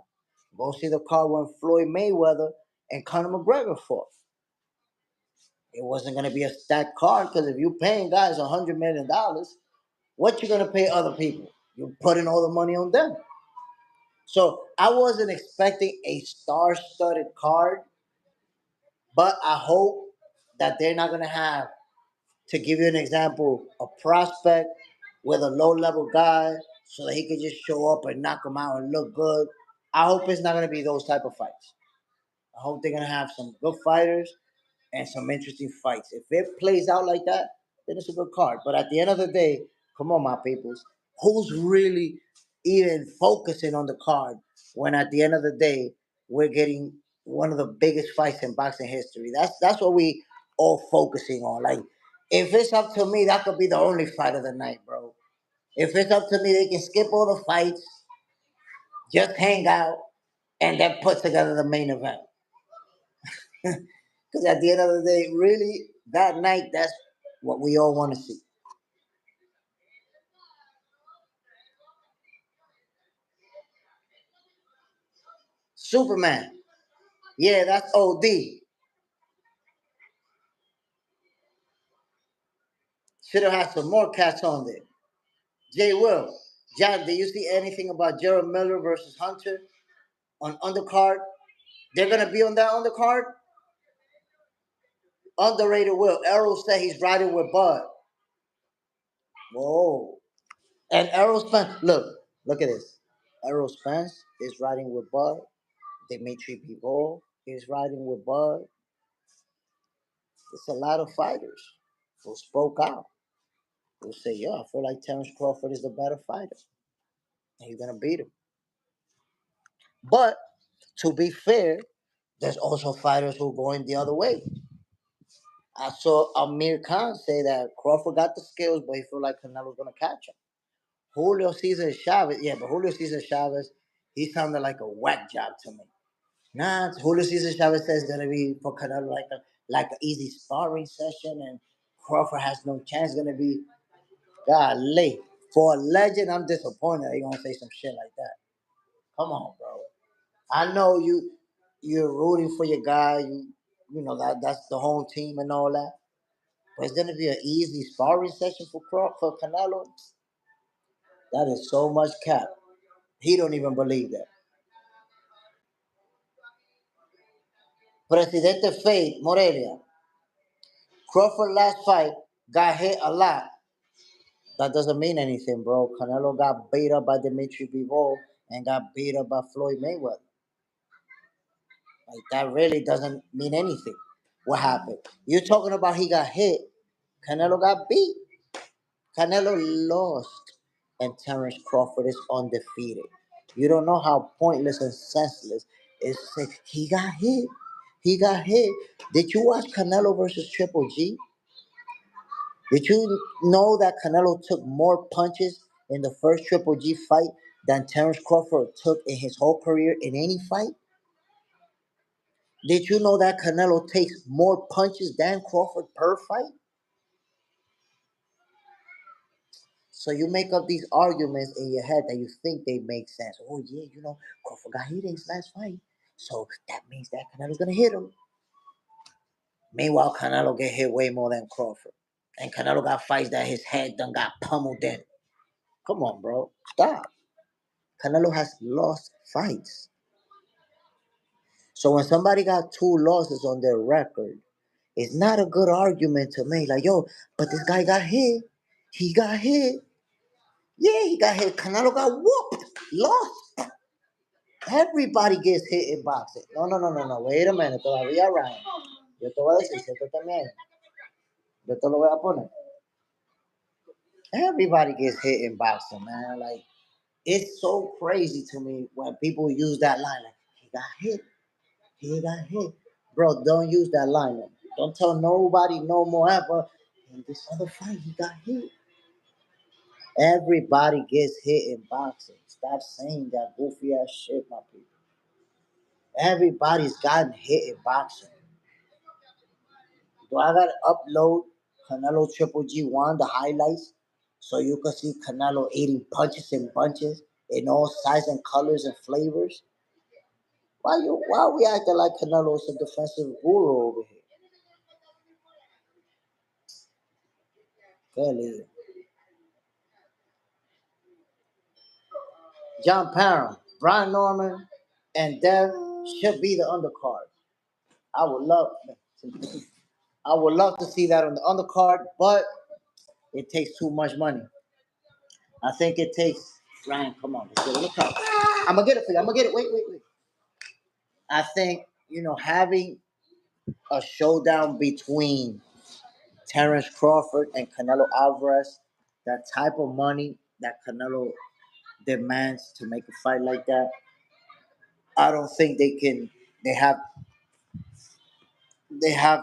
A: Go see the card when Floyd Mayweather and Conor McGregor fought. It wasn't gonna be a stacked card because if you're paying guys $100 million, what you gonna pay other people? You're putting all the money on them. So I wasn't expecting a star-studded card, but I hope that they're not gonna have, to give you an example, a prospect with a low-level guy so that he can just show up and knock him out and look good. I hope it's not gonna be those type of fights. I hope they're gonna have some good fighters and some interesting fights. If it plays out like that, then it's a good card. But at the end of the day, come on, my peoples, who's really even focusing on the card when at the end of the day we're getting one of the biggest fights in boxing history? That's what we all focusing on. Like, if it's up to me, that could be the only fight of the night, bro. If it's up to me, they can skip all the fights, just hang out, and then put together the main event. Because at the end of the day, really, that night, that's what we all want to see. Superman. Yeah, that's OD. Should have had some more cats on there. Jay Will. Jack, do you see anything about Jared Miller versus Hunter on undercard? They're going to be on that undercard? Underrated Will. Errol said he's riding with Bud. Whoa. And Errol Spence, look at this. Errol Spence is riding with Bud. Dimitri Bivol is riding with Bud. It's a lot of fighters who spoke out. Who say, "Yeah, I feel like Terence Crawford is the better fighter, and he's gonna beat him." But to be fair, there's also fighters who are going the other way. I saw Amir Khan say that Crawford got the skills, but he feel like Canelo's gonna catch him. Julio Cesar Chavez, yeah, but Julio Cesar Chavez, he sounded like a whack job to me. Nah, Julio Cesar Chavez says it's gonna be for Canelo like an easy sparring session, and Crawford has no chance. Gonna be golly for a legend. I'm disappointed they gonna say some shit like that. Come on, bro. I know you're rooting for your guy. You know that's the home team and all that. But it's gonna be an easy sparring session for Canelo. That is so much cap. He don't even believe that. Presidente Fade Morelia. Crawford last fight got hit a lot. That doesn't mean anything, bro. Canelo got beat up by Dimitri Bivol and got beat up by Floyd Mayweather. Like that really doesn't mean anything. What happened? You're talking about he got hit. Canelo got beat. Canelo lost, and Terence Crawford is undefeated. You don't know how pointless and senseless it is to say he got hit. He got hit. Did you watch Canelo versus Triple G? Did you know that Canelo took more punches in the first Triple G fight than Terence Crawford took in his whole career in any fight? Did you know that Canelo takes more punches than Crawford per fight? So you make up these arguments in your head that you think they make sense. Oh yeah, Crawford got hit in his last fight, so that means that Canelo's gonna hit him. Meanwhile, Canelo get hit way more than Crawford, and Canelo got fights that his head done got pummeled in. Come on, bro, stop. Canelo has lost fights. So when somebody got two losses on their record, it's not a good argument to make. Like, yo, but this guy got hit. He got hit. Yeah, he got hit. Canelo got whooped. Lost. Everybody gets hit in boxing. No, no, no, no, no. Wait a minute. Todavía, Ryan. Yo te voy a decir, siento también. Yo te lo voy a poner. Everybody gets hit in boxing, man. Like, it's so crazy to me when people use that line. Like, he got hit. He got hit. Bro, don't use that line. Don't tell nobody no more ever. In this other fight, he got hit. Everybody gets hit in boxing. Stop saying that goofy ass shit, my people. Everybody's gotten hit in boxing. Do I gotta upload Canelo Triple G1, the highlights, so you can see Canelo eating punches and bunches in all sizes and colors and flavors? Why are we acting like Canelo is a defensive guru over here? Clearly. John Parham, Brian Norman, and Dev should be the undercard. I would love I would love to see that on the undercard, but it takes too much money. I think it takes Ryan, come on, let's get it. Look out. I'm gonna get it for you. I'm gonna get it. Wait. I think, having a showdown between Terence Crawford and Canelo Alvarez, that type of money that Canelo demands to make a fight like that, I don't think they have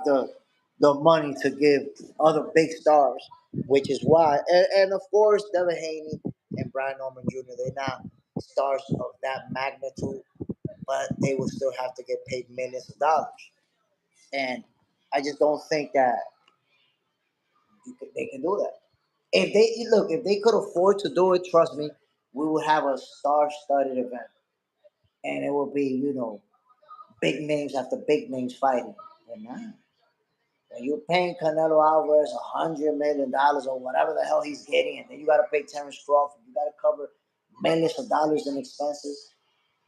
A: the money to give other big stars, which is why, and of course, Devin Haney and Brian Norman Jr. They're not stars of that magnitude, but they will still have to get paid millions of dollars, and I just don't think that they can do that. If they could afford to do it, trust me, we would have a star-studded event, and it will be big names after big names fighting. But not. And you're paying Canelo Alvarez $100 million or whatever the hell he's getting, and then you got to pay Terence Crawford. You got to cover millions of dollars in expenses.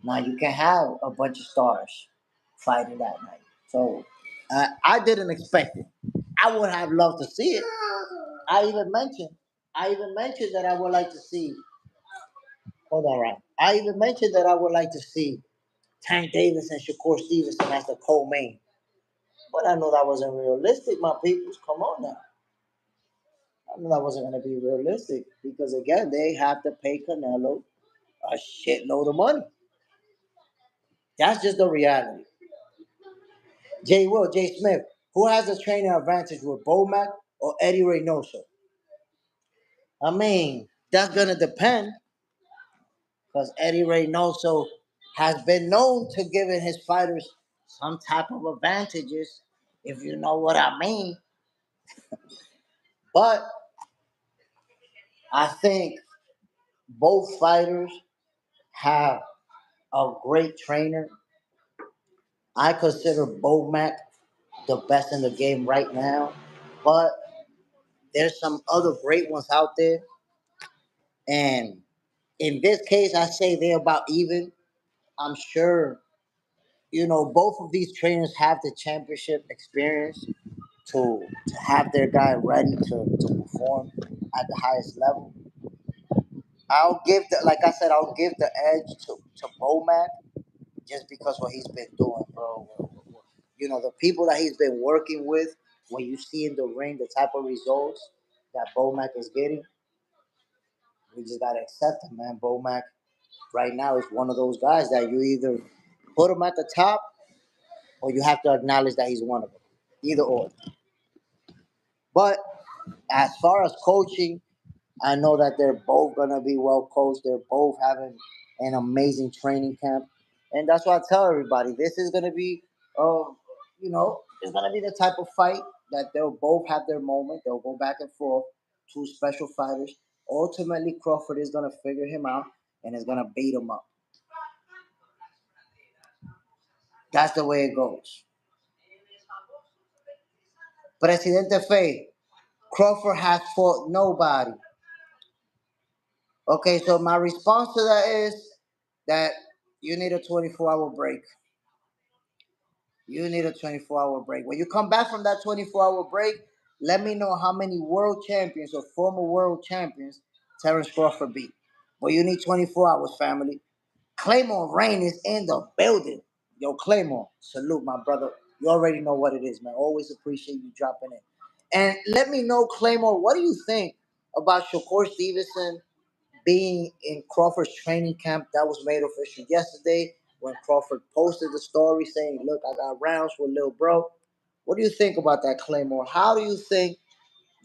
A: Now you can have a bunch of stars fighting that night. So I didn't expect it. I would have loved to see it. I even mentioned, that I would like to see. Hold on, right? I even mentioned that I would like to see Tank Davis and Shakur Stevenson as the co-main. But I know that wasn't realistic, my peoples. Come on now. I knew that wasn't going to be realistic because, again, they have to pay Canelo a shitload of money. That's just the reality. Jay Smith, Who has the training advantage with Bomac or Eddie Reynoso? I mean, that's gonna depend because Eddie Reynoso has been known to giving his fighters some type of advantages, if you know what I mean. But I think both fighters have a great trainer. I consider Bomac the best in the game right now, but there's some other great ones out there. And in this case, I say they're about even. I'm sure, both of these trainers have the championship experience to have their guy ready to perform at the highest level. Like I said, I'll give the edge to Bomac just because what he's been doing, bro. The people that he's been working with, when you see in the ring the type of results that Bomac is getting, we just gotta accept him, man. Bomac right now is one of those guys that you either put him at the top or you have to acknowledge that he's one of them. Either or. But as far as coaching, I know that they're both gonna be well coached. They're both having an amazing training camp, and that's why I tell everybody this is gonna be, it's gonna be the type of fight that they'll both have their moment. They'll go back and forth. Two special fighters. Ultimately, Crawford is gonna figure him out and is gonna beat him up. That's the way it goes. Presidente Faye, Crawford has fought nobody. Okay, so my response to that is that you need a 24-hour break. You need a 24-hour break. When you come back from that 24-hour break, let me know how many world champions or former world champions Terence Crawford beat. But you need 24 hours, family. Claymore Rain is in the building. Yo, Claymore, salute, my brother. You already know what it is, man. Always appreciate you dropping in. And let me know, Claymore, what do you think about Shakur Stevenson being in Crawford's training camp? That was made official yesterday when Crawford posted the story saying, look, I got rounds with Lil Bro. What do you think about that, Claymore? How do you think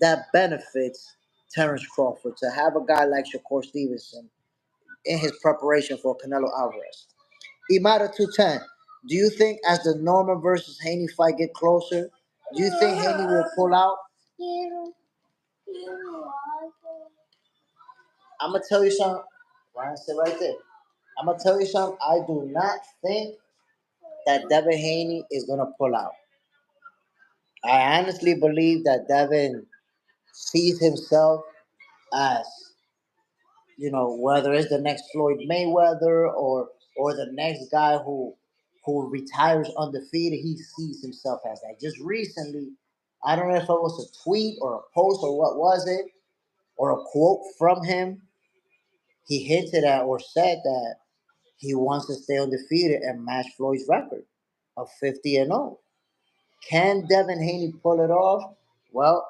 A: that benefits Terence Crawford to have a guy like Shakur Stevenson in his preparation for Canelo Alvarez? Imada 210, do you think as the Norman versus Haney fight get closer, do you think Haney will pull out? I'm going to tell you something. Ryan said right there. I'm going to tell you something. I do not think that Devin Haney is going to pull out. I honestly believe that Devin sees himself as, whether it's the next Floyd Mayweather or the next guy who retires undefeated, he sees himself as that. Just recently, I don't know if it was a tweet or a post or what was it, or a quote from him, he hinted at or said that he wants to stay undefeated and match Floyd's record of 50-0. Can Devin Haney pull it off? Well,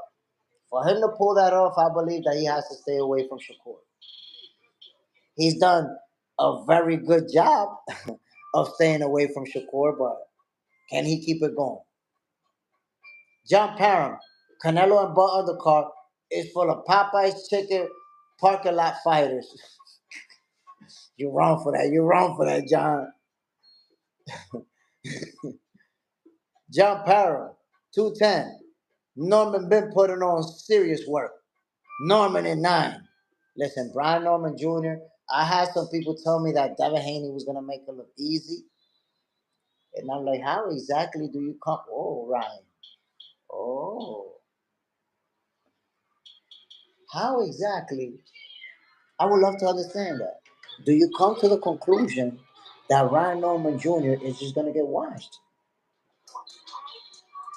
A: for him to pull that off, I believe that he has to stay away from Shakur. He's done a very good job of staying away from Shakur, but can he keep it going? John Parham, Canelo and Butt undercard is full of Popeye's chicken parking lot fighters. You're wrong for that. You're wrong for that, John. John Parham, 210. Norman been putting on serious work. Norman in 9. Listen, Brian Norman Jr., I had some people tell me that Devin Haney was going to make it look easy. And I'm like, how exactly do you come? Oh, Ryan. Oh. How exactly? I would love to understand that. Do you come to the conclusion that Ryan Norman Jr. is just going to get washed?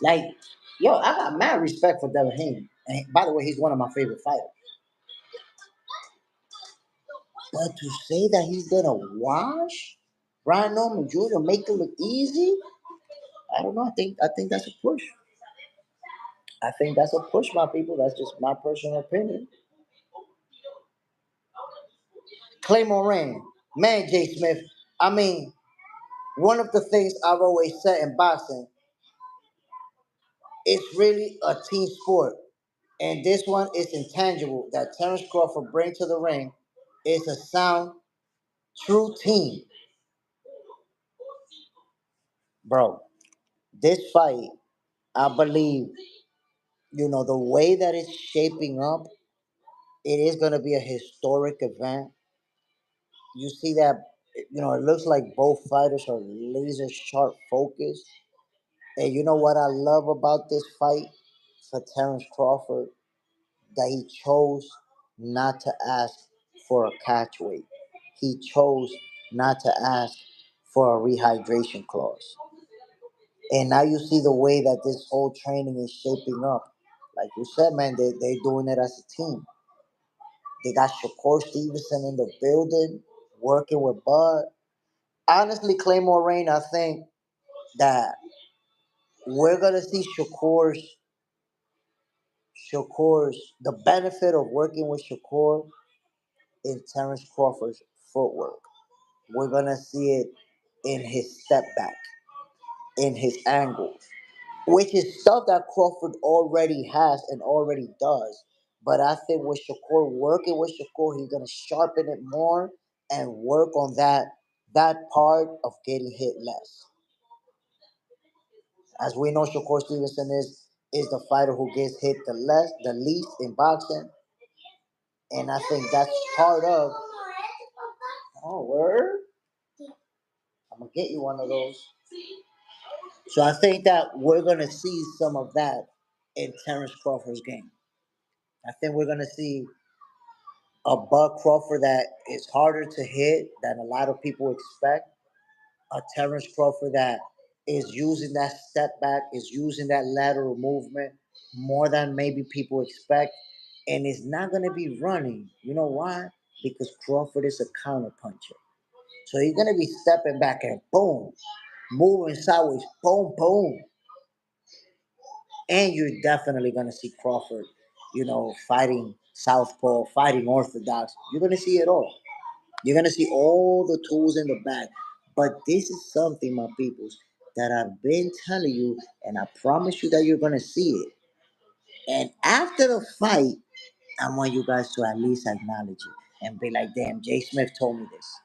A: Like, yo, I got mad respect for Devin Haney. And by the way, he's one of my favorite fighters. But to say that he's gonna wash Brian Norman Jr., make it look easy, I don't know. I think that's a push. I think that's a push, my people. That's just my personal opinion. Claymore Rain, man, Jay Smith. I mean, one of the things I've always said in boxing It's really a team sport. And this one is intangible that Terence Crawford brings to the ring is a sound, true team. Bro, this fight, I believe, the way that it's shaping up, it is going to be a historic event. You see that, it looks like both fighters are laser sharp focused. And you know what I love about this fight for Terence Crawford? That he chose not to ask for a catch weight. He chose not to ask for a rehydration clause. And now you see the way that this whole training is shaping up. Like you said, man, they're doing it as a team. They got Shakur Stevenson in the building, working with Bud. Honestly, Claymore Rain, I think that we're gonna see the benefit of working with Shakur in Terence Crawford's footwork. We're gonna see it in his step back, in his angles, which is stuff that Crawford already has and already does. But I think with Shakur, working with Shakur, he's gonna sharpen it more and work on that part of getting hit less. As we know, Shakur Stevenson is the fighter who gets hit the least in boxing, and I think that's part of. Oh, word! I'm gonna get you one of those. So I think that we're gonna see some of that in Terence Crawford's game. I think we're gonna see a Bud Crawford that is harder to hit than a lot of people expect. A Terence Crawford that is using that step back, is using that lateral movement more than maybe people expect, and is not gonna be running. You know why? Because Crawford is a counter puncher. So he's gonna be stepping back and boom, moving sideways, boom, boom. And you're definitely gonna see Crawford, fighting southpaw, fighting orthodox. You're gonna see it all. You're gonna see all the tools in the bag. But this is something, my peoples, that I've been telling you, and I promise you that you're gonna see it. And after the fight, I want you guys to at least acknowledge it and be like, "Damn, Jay Smith told me this.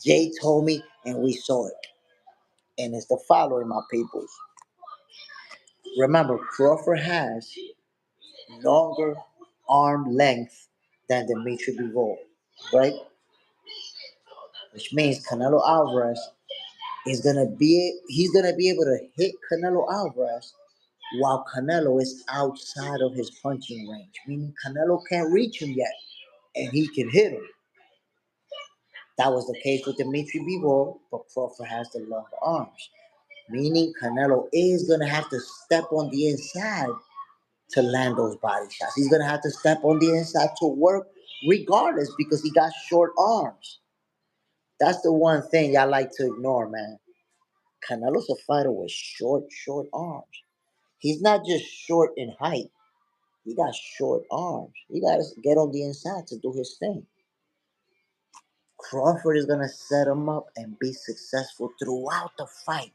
A: Jay told me, and we saw it." And it's the following, my peoples. Remember, Crawford has longer arm length than Dimitri Bivol, right? Which means Canelo Alvarez he's gonna be able to hit Canelo Alvarez while Canelo is outside of his punching range, meaning Canelo can't reach him yet, and he can hit him. That was the case with Dimitri Bivol, but Crawford has the longer arms, meaning Canelo is gonna have to step on the inside to land those body shots. He's gonna have to step on the inside to work regardless because he got short arms. That's the one thing y'all like to ignore, man. Canelo's a fighter with short arms. He's not just short in height. He got short arms. He got to get on the inside to do his thing. Crawford is gonna set him up and be successful throughout the fight,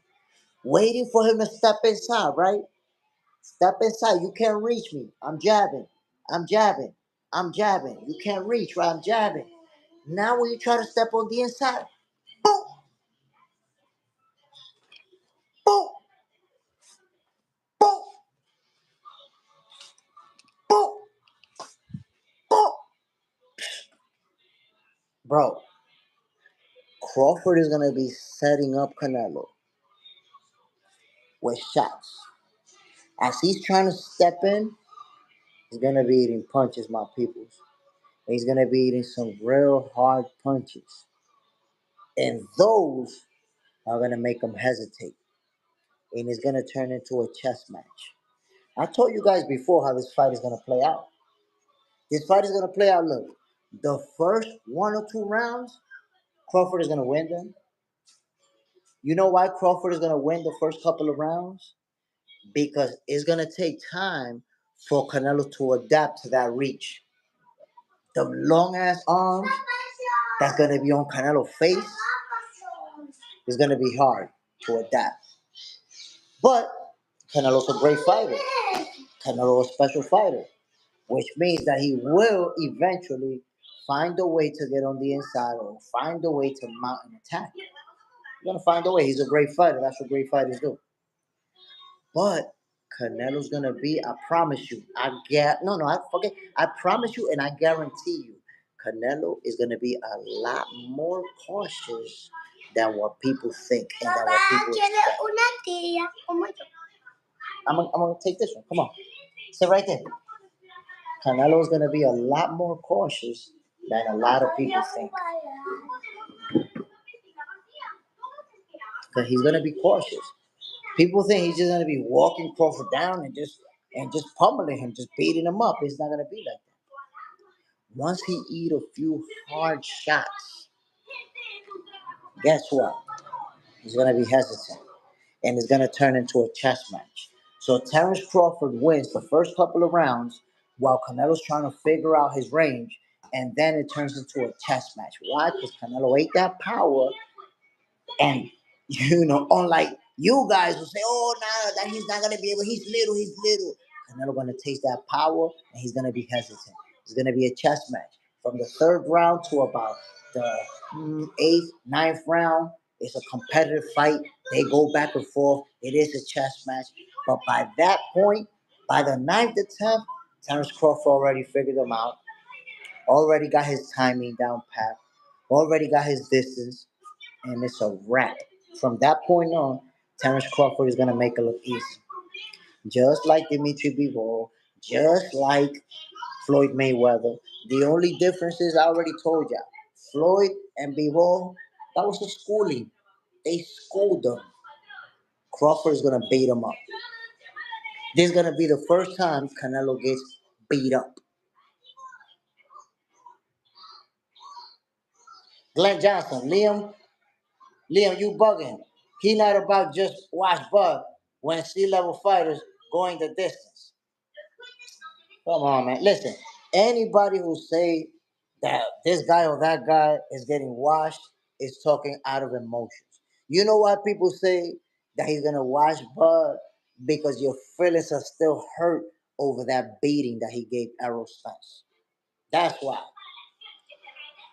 A: waiting for him to step inside, right? Step inside. You can't reach me. I'm jabbing. I'm jabbing. I'm jabbing. You can't reach, right? I'm jabbing. Now when you try to step on the inside, boom, boom, boom, boom, boom. Bro, Crawford is gonna be setting up Canelo with shots. As he's trying to step in, he's gonna be eating punches, my peoples. He's gonna be eating some real hard punches. And those are gonna make him hesitate. And it's gonna turn into a chess match. I told you guys before how this fight is gonna play out. This fight is gonna play out. Look, the first 1 or 2 rounds, Crawford is gonna win them. You know why Crawford is gonna win the first couple of rounds? Because it's gonna take time for Canelo to adapt to that reach. The long ass arms that's gonna be on Canelo's face is gonna be hard to adapt. But Canelo's a great fighter. Canelo a special fighter, which means that he will eventually find a way to get on the inside or find a way to mount an attack. He's gonna find a way. He's a great fighter. That's what great fighters do. But Canelo's gonna be, I promise you. I forget. I promise you and I guarantee you, Canelo is gonna be a lot more cautious than what people think and than what people expect. I'm gonna take this one. Come on. Sit right there. Canelo is gonna be a lot more cautious than a lot of people think. Because he's gonna be cautious. People think he's just gonna be walking Crawford down and just pummeling him, just beating him up. It's not gonna be like that. Once he eat a few hard shots, guess what? He's gonna be hesitant, and it's gonna turn into a chess match. So Terence Crawford wins the first couple of rounds while Canelo's trying to figure out his range, and then it turns into a chess match. Why? Because Canelo ate that power. And unlike you guys will say, "Oh, no, that he's not gonna be able. He's little." Canelo gonna taste that power, and he's gonna be hesitant. It's gonna be a chess match from the third round to about the eighth, ninth round. It's a competitive fight. They go back and forth. It is a chess match. But by that point, by the ninth to tenth, Terence Crawford already figured them out. Already got his timing down pat. Already got his distance, and it's a wrap. From that point on, Terence Crawford is gonna make it look easy, just like Dimitri Bivol, just like Floyd Mayweather. The only difference is I already told ya, Floyd and Bivol, that was a schooling. They schooled them. Crawford is gonna beat him up. This is gonna be the first time Canelo gets beat up. Glenn Johnson, Liam, you bugging. He not about just watch Bud when C-level fighters going the distance. Come on, man. Listen, anybody who say that this guy or that guy is getting washed is talking out of emotions. You know why people say that he's gonna wash Bud? Because your feelings are still hurt over that beating that he gave Errol Spence. That's why.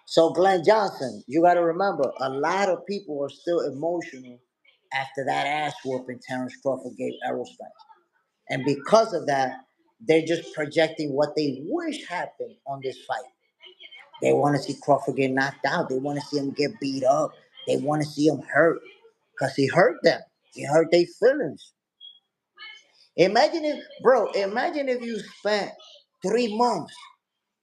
A: So Glenn Johnson, you got to remember, a lot of people are still emotional after that ass whooping Terence Crawford gave Errol Spence. And because of that, they're just projecting what they wish happened on this fight. They want to see Crawford get knocked out. They want to see him get beat up. They want to see him hurt because he hurt them. He hurt their feelings. Imagine if you spent 3 months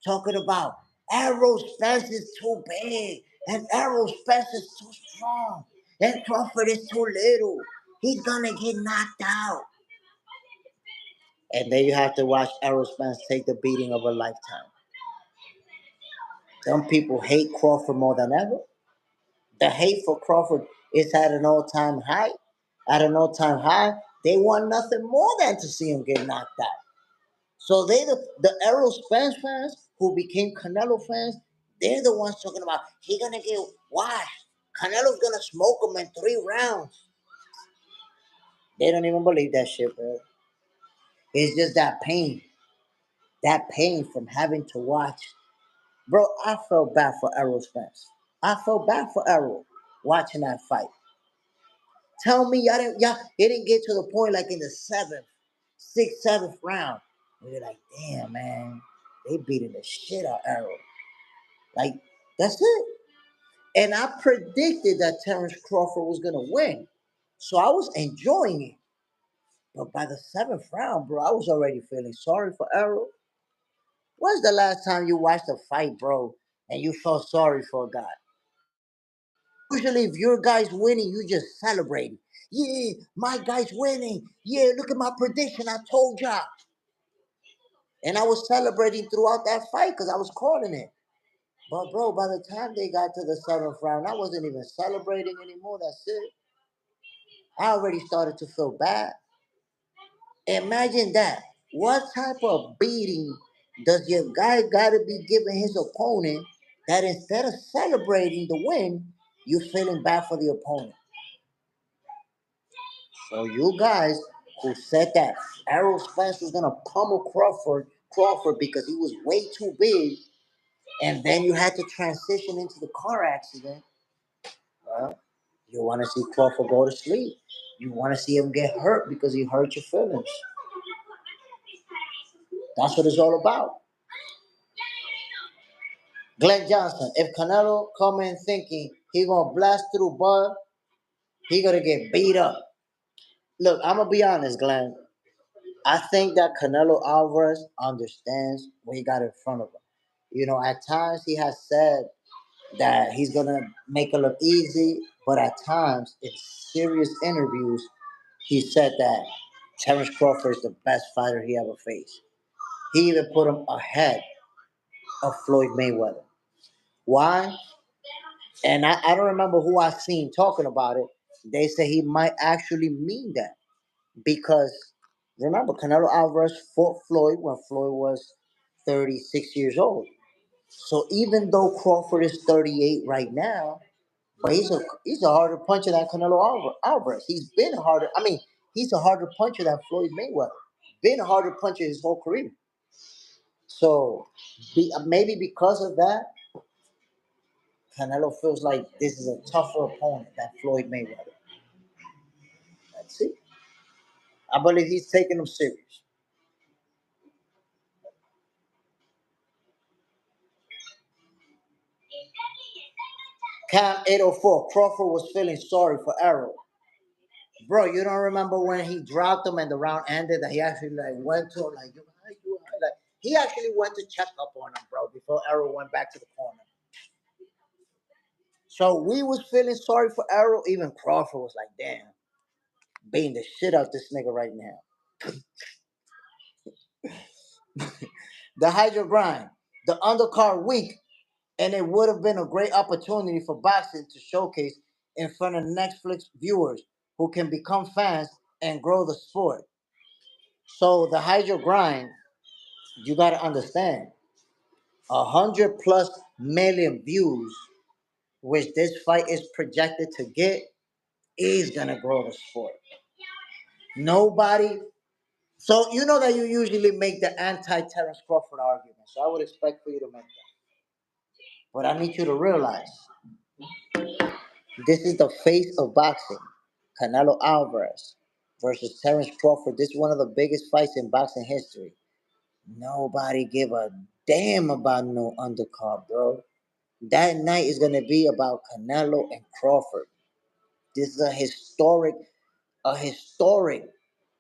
A: talking about Errol Spence is too big and Errol Spence is too strong and Crawford is too little. He's gonna get knocked out. And then you have to watch Errol Spence take the beating of a lifetime. Some people hate Crawford more than ever. The hate for Crawford is at an all-time high. At an all-time high, they want nothing more than to see him get knocked out. So the Errol Spence fans who became Canelo fans, they're the ones talking about he gonna get washed. Canelo's gonna smoke him in 3 rounds. They don't even believe that shit, bro. It's just that pain from having to watch. Bro, I felt bad for Errol Spence. I felt bad for Errol watching that fight. Tell me it didn't get to the point like in the sixth, seventh round. Where you're like, damn man, they beating the shit out of Errol. Like, that's it. And I predicted that Terence Crawford was gonna win. So I was enjoying it. But by the seventh round, bro, I was already feeling sorry for Errol. When's the last time you watched a fight, bro, and you felt sorry for a guy? Usually, if your guy's winning, you just celebrate. Yeah, my guy's winning. Yeah, look at my prediction. I told y'all. And I was celebrating throughout that fight because I was calling it. But, bro, by the time they got to the seventh round, I wasn't even celebrating anymore. That's it. I already started to feel bad. Imagine that. What type of beating does your guy got to be giving his opponent that instead of celebrating the win, you feeling bad for the opponent? So you guys who said that Errol Spence was gonna pummel Crawford because he was way too big, and then you had to transition into the car accident. Well, you want to see Crawford go to sleep. You want to see him get hurt because he hurt your feelings. That's what it's all about. Glenn Johnson, if Canelo come in thinking he gonna blast through Bud, he gonna get beat up. Look, I'm gonna be honest, Glenn. I think that Canelo Alvarez understands what he got in front of him. You know, at times he has said that he's gonna make it look easy, but at times in serious interviews, he said that Terence Crawford is the best fighter he ever faced. He even put him ahead of Floyd Mayweather. Why? And I don't remember who I seen talking about it. They say he might actually mean that because remember Canelo Alvarez fought Floyd when Floyd was 36 years old. So even though Crawford is 38 right now, but he's a harder puncher than Canelo Alvarez. He's been harder. I mean, he's a harder puncher than Floyd Mayweather. Been a harder puncher his whole career. So maybe because of that, Canelo feels like this is a tougher opponent than Floyd Mayweather. That's it. I believe he's taking him serious. Cam 804, Crawford was feeling sorry for Errol. Bro, you don't remember when he dropped him and the round ended that he actually like went to him like you like he actually went to check up on him, bro, before Errol went back to the corner. So we was feeling sorry for Errol. Even Crawford was like, damn, beating the shit out this nigga right now. The Hydro Grind, the undercard week, and it would have been a great opportunity for boxing to showcase in front of Netflix viewers who can become fans and grow the sport. So the Hydro Grind, you got to understand, 100+ million views, which this fight is projected to get, is gonna grow the sport. Nobody. So you know that you usually make the anti-Terence Crawford argument. So I would expect for you to make that. But I need you to realize this is the face of boxing. Canelo Alvarez versus Terence Crawford. This is one of the biggest fights in boxing history. Nobody give a damn about no undercard, bro. That night is gonna be about Canelo and Crawford. This is a historic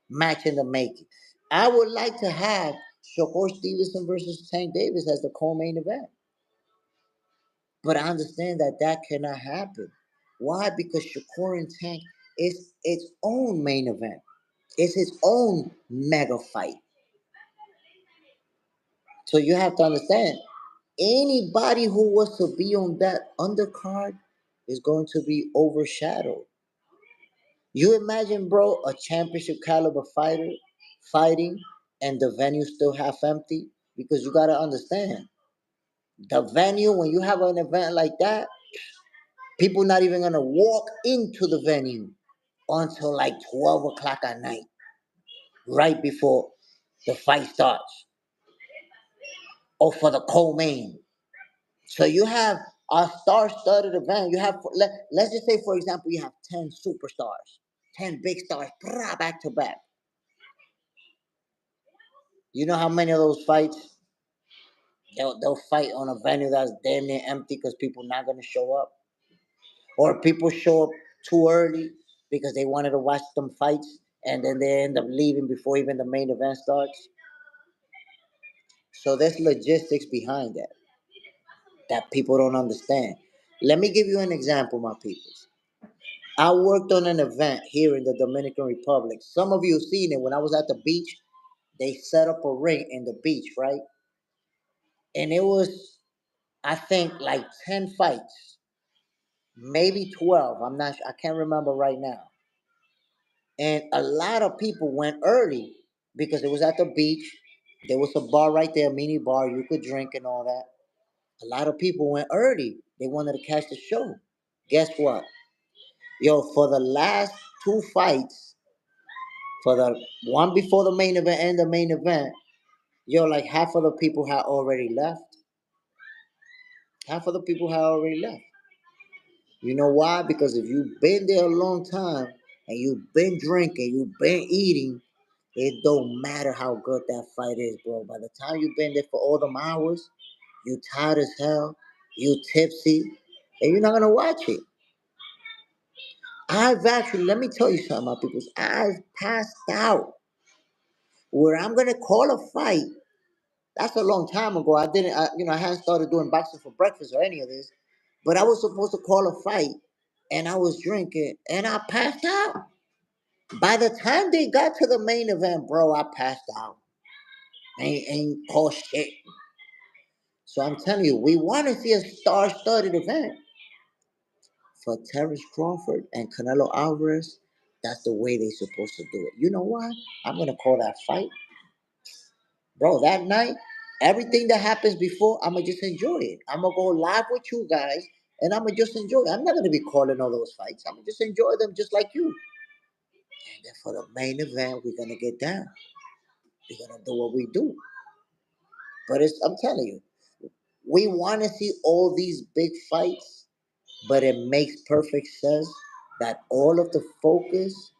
A: match in the making. I would like to have Shakur Stevenson versus Tank Davis as the co-main event, but I understand that that cannot happen. Why? Because Shakur and Tank is its own main event. It's its own mega fight. So you have to understand, anybody who was to be on that undercard is going to be overshadowed. You imagine, bro, a championship caliber fighter fighting and the venue still half empty? Because you gotta understand, the venue, when you have an event like that, people not even gonna walk into the venue until like 12 o'clock at night, right before the fight starts, or for the co-main. So you have a star-studded event. You have, let's just say, for example, you have 10 superstars, 10 big stars, back to back. You know how many of those fights they'll fight on a venue that's damn near empty because people not gonna show up, or people show up too early because they wanted to watch them fights, and then they end up leaving before even the main event starts. So there's logistics behind that people don't understand. Let me give you an example, my peoples. I worked on an event here in the Dominican Republic. Some of you have seen it. When I was at the beach, they set up a ring in the beach, right? And it was, I think, like 10 fights, maybe 12. I can't remember right now. And a lot of people went early because it was at the beach. There was a bar right there, a mini bar. You could drink and all that. A lot of people went early. They wanted to catch the show. Guess what? Yo, for the last two fights, For the one before the main event and the main event, yo, like half of the people had already left. Half of the people had already left. You know why? Because if you've been there a long time and you've been drinking, you've been eating, it don't matter how good that fight is, bro. By the time you've been there for all them hours, you tired as hell, you tipsy, and you're not gonna watch it. I've actually, let me tell you something, my people. I've passed out where I'm gonna call a fight. That's a long time ago. I didn't, I hadn't started doing boxing for breakfast or any of this, but I was supposed to call a fight, and I was drinking, and I passed out. By the time they got to the main event, bro, I passed out. Ain't called shit. So I'm telling you, we want to see a star-studded event for Terence Crawford and Canelo Alvarez. That's the way they're supposed to do it. You know why? I'm gonna call that fight, bro. That night, everything that happens before, I'ma just enjoy it. I'ma go live with you guys, and I'ma just enjoy it. I'm not gonna be calling all those fights. I'ma just enjoy them just like you. And then for the main event, we're gonna get down. We're gonna do what we do. But I'm telling you, we want to see all these big fights, but it makes perfect sense that all of the focus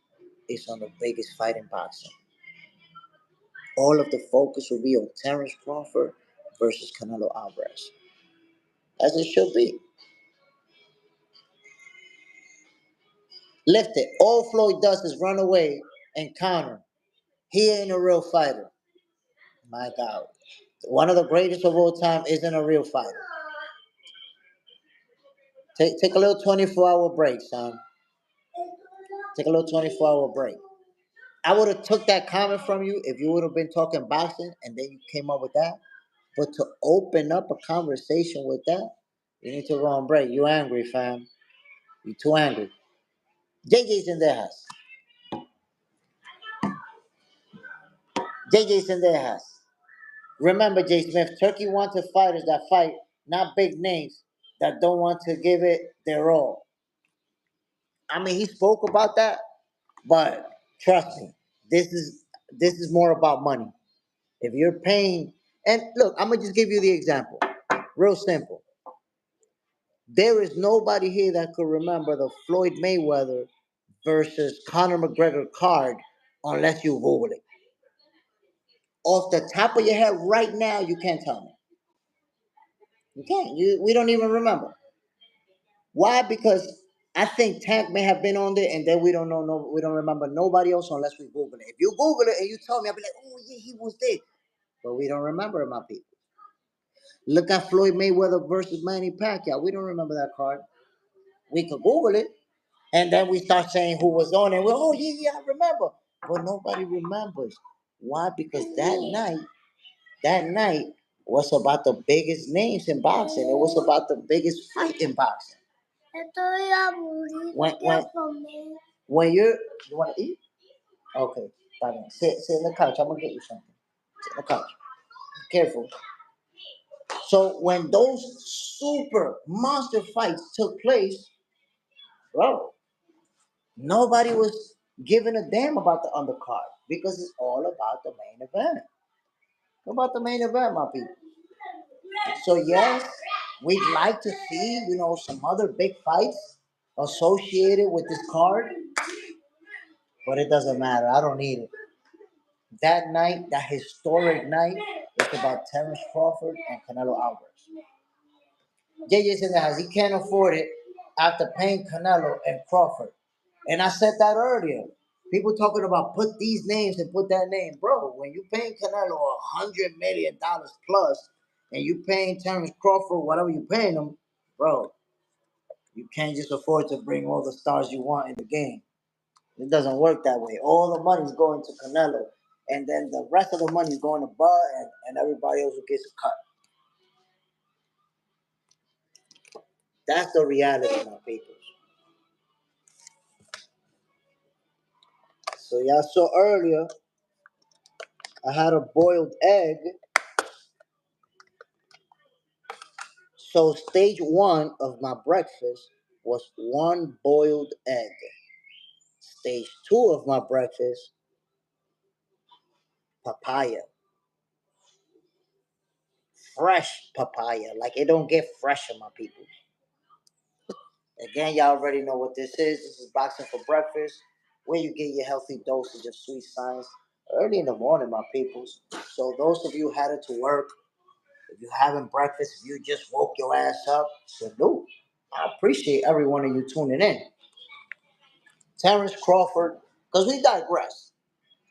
A: is on the biggest fight in boxing. All of the focus will be on Terence Crawford versus Canelo Alvarez, as it should be. Lift it. All Floyd does is run away and counter. He ain't a real fighter. My God. One of the greatest of all time isn't a real fighter. Take a little 24-hour break, son. Take a little 24-hour break. I would have took that comment from you if you would have been talking boxing and then you came up with that. But to open up a conversation with that, you need to go on break. You angry, fam. You too angry. JJ's in their house. JJ's in their house. Remember, Jay Smith, Turkey wants fighters that fight, not big names that don't want to give it their all. I mean, he spoke about that, but trust me, this is more about money. If you're paying, and look, I'm gonna just give you the example, real simple. There is nobody here that could remember the Floyd Mayweather versus Conor McGregor card unless you Google it. Off the top of your head right now, you can't tell me. You can't. We don't even remember. Why? Because I think Tank may have been on there, and then we don't know. No, we don't remember nobody else unless we Google it. If you Google it and you tell me, I'll be like, oh yeah, he was there, but we don't remember it, my people. Look at Floyd Mayweather versus Manny Pacquiao. We don't remember that card. We could Google it, and then we start saying who was on it. Well, oh yeah, I remember, but nobody remembers. Why? Because that night was about the biggest names in boxing. It was about the biggest fight in boxing. When, when you want to eat? Okay, fine. Sit in the couch. I'm gonna get you something. Sit in the couch. Careful. So when those super monster fights took place, bro, nobody was giving a damn about the undercard because it's all about the main event. About the main event, my people. So yes, we'd like to see, some other big fights associated with this card, but it doesn't matter. I don't need it. That night, that historic night, it's about Terence Crawford and Canelo Alvarez. JJ's in the house. He can't afford it after paying Canelo and Crawford. And I said that earlier. People talking about put these names and put that name. Bro, when you paying Canelo $100 million plus and you paying Terence Crawford whatever you paying him, bro, you can't just afford to bring all the stars you want in the game. It doesn't work that way. All the money's going to Canelo. And then the rest of the money is going to Bud and everybody else who gets a cut. That's the reality, my people. So y'all saw earlier, I had a boiled egg. So stage one of my breakfast was one boiled egg. Stage two of my breakfast papaya. Fresh papaya. Like it don't get fresher, my people. Again, y'all already know what this is. This is Boxing for Breakfast, where you get your healthy dosage of sweet science early in the morning, my peoples. So those of you headed to work, if you're having breakfast, if you just woke your ass up, salute. I appreciate every one of you tuning in. Terence Crawford, because we digress.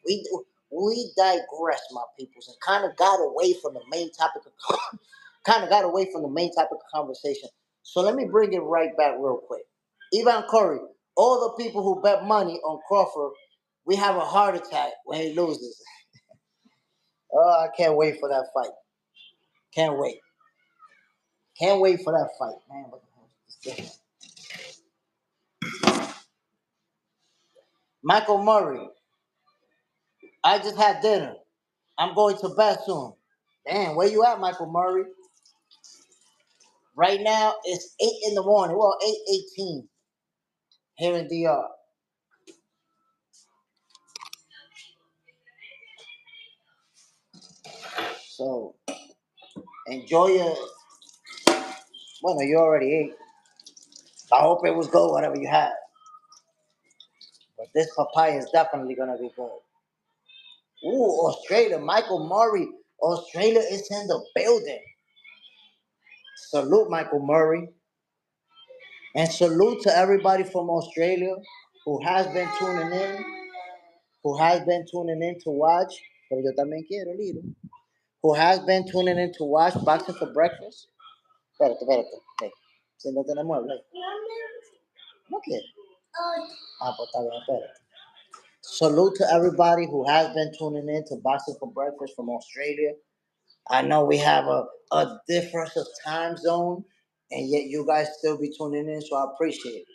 A: We we digress, my peoples, and kind of got away from the main topic of conversation. So let me bring it right back real quick. Ivan Curry, all the people who bet money on Crawford, we have a heart attack when he loses. Oh, I can't wait for that fight. Can't wait. Can't wait for that fight, man. What the hell is this? Michael Murray, I just had dinner. I'm going to bed soon. Damn, where you at, Michael Murray? Right now, it's 8 in the morning. Well, 8:18 here in DR. So enjoy your. Well, no, you already ate. I hope it was good, whatever you had. But this papaya is definitely gonna be good. Ooh, Australia, Michael Murray. Australia is in the building. Salute, Michael Murray. And salute to everybody from Australia who has been tuning in, to watch. Pero yo también quiero, Lilo. Who has been tuning in to watch Boxing for Breakfast. Espérate. Hey, si no tenemos hablar. No quiere. Ah, pues está bien, espérate. Salute to everybody who has been tuning in to Boxing for Breakfast from Australia. I know we have a difference of time zone, and yet you guys still be tuning in, so I appreciate it.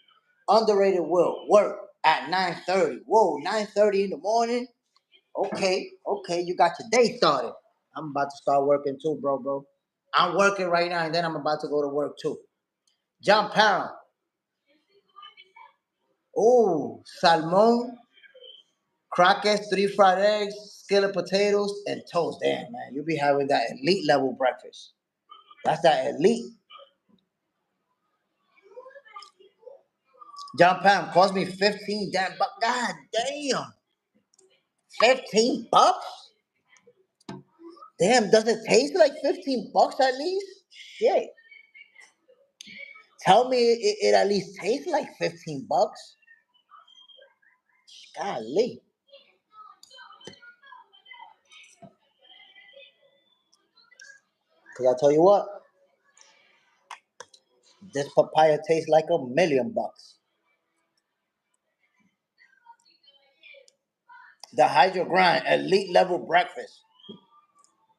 A: Underrated will work at 9:30. Whoa, 9:30 in the morning? Okay, you got your day started. I'm about to start working too, bro. I'm working right now, and then I'm about to go to work too. John Parham. Oh, salmon, crackers, 3 fried eggs, skillet potatoes, and toast. Damn, man, you be having that elite level breakfast. That's that elite. John Pam cost me 15 damn bucks. God damn. 15 bucks? Damn, does it taste like 15 bucks at least? Shit. Tell me it at least tastes like 15 bucks. Golly. Because I tell you what, this papaya tastes like $1,000,000. The Hydro Grind elite level breakfast.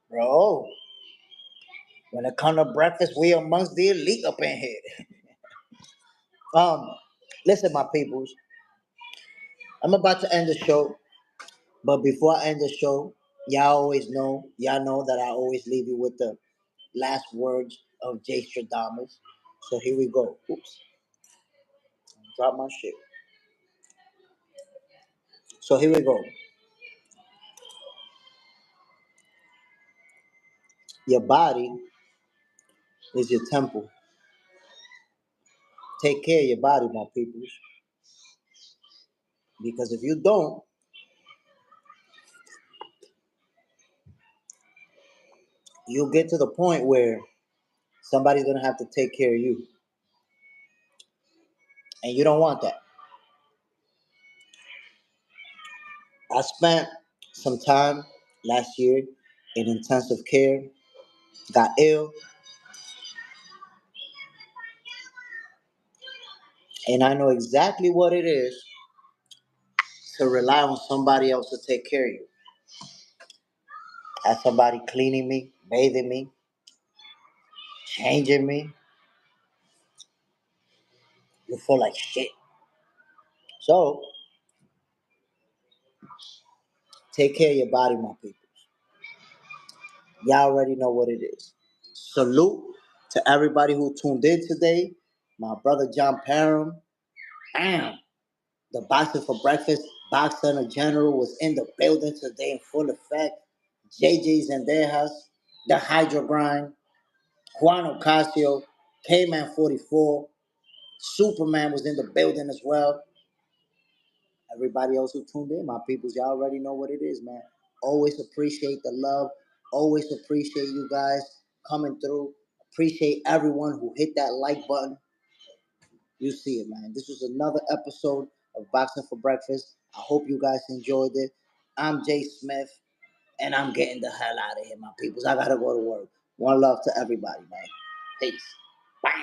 A: Bro, when it comes to breakfast, we amongst the elite up in here. Um, Listen, my peoples, I'm about to end the show. But before I end the show, y'all know that I always leave you with the last words of Jay Stradamus. So here we go. Oops, drop my shit. So here we go. Your body is your temple. Take care of your body, my peoples. Because if you don't, you'll get to the point where somebody's gonna have to take care of you. And you don't want that. I spent some time last year in intensive care, got ill, and I know exactly what it is to rely on somebody else to take care of you. Have somebody cleaning me, bathing me, changing me. You feel like shit. So take care of your body, my people. Y'all already know what it is. Salute to everybody who tuned in today. My brother John Parham. Bam. The Boxing for Breakfast Box Center General was in the building today in full effect. JJ Zendejas, the Hydro Grind, Juan Ocasio, K-Man 44, Superman was in the building as well. Everybody else who tuned in, my peoples, y'all already know what it is, man. Always appreciate the love. Always appreciate you guys coming through. Appreciate everyone who hit that like button. You see it, man. This was another episode of Boxing for Breakfast. I hope you guys enjoyed it. I'm Jay Smith, and I'm getting the hell out of here, my peoples. I gotta go to work. One love to everybody, man. Peace. Bang.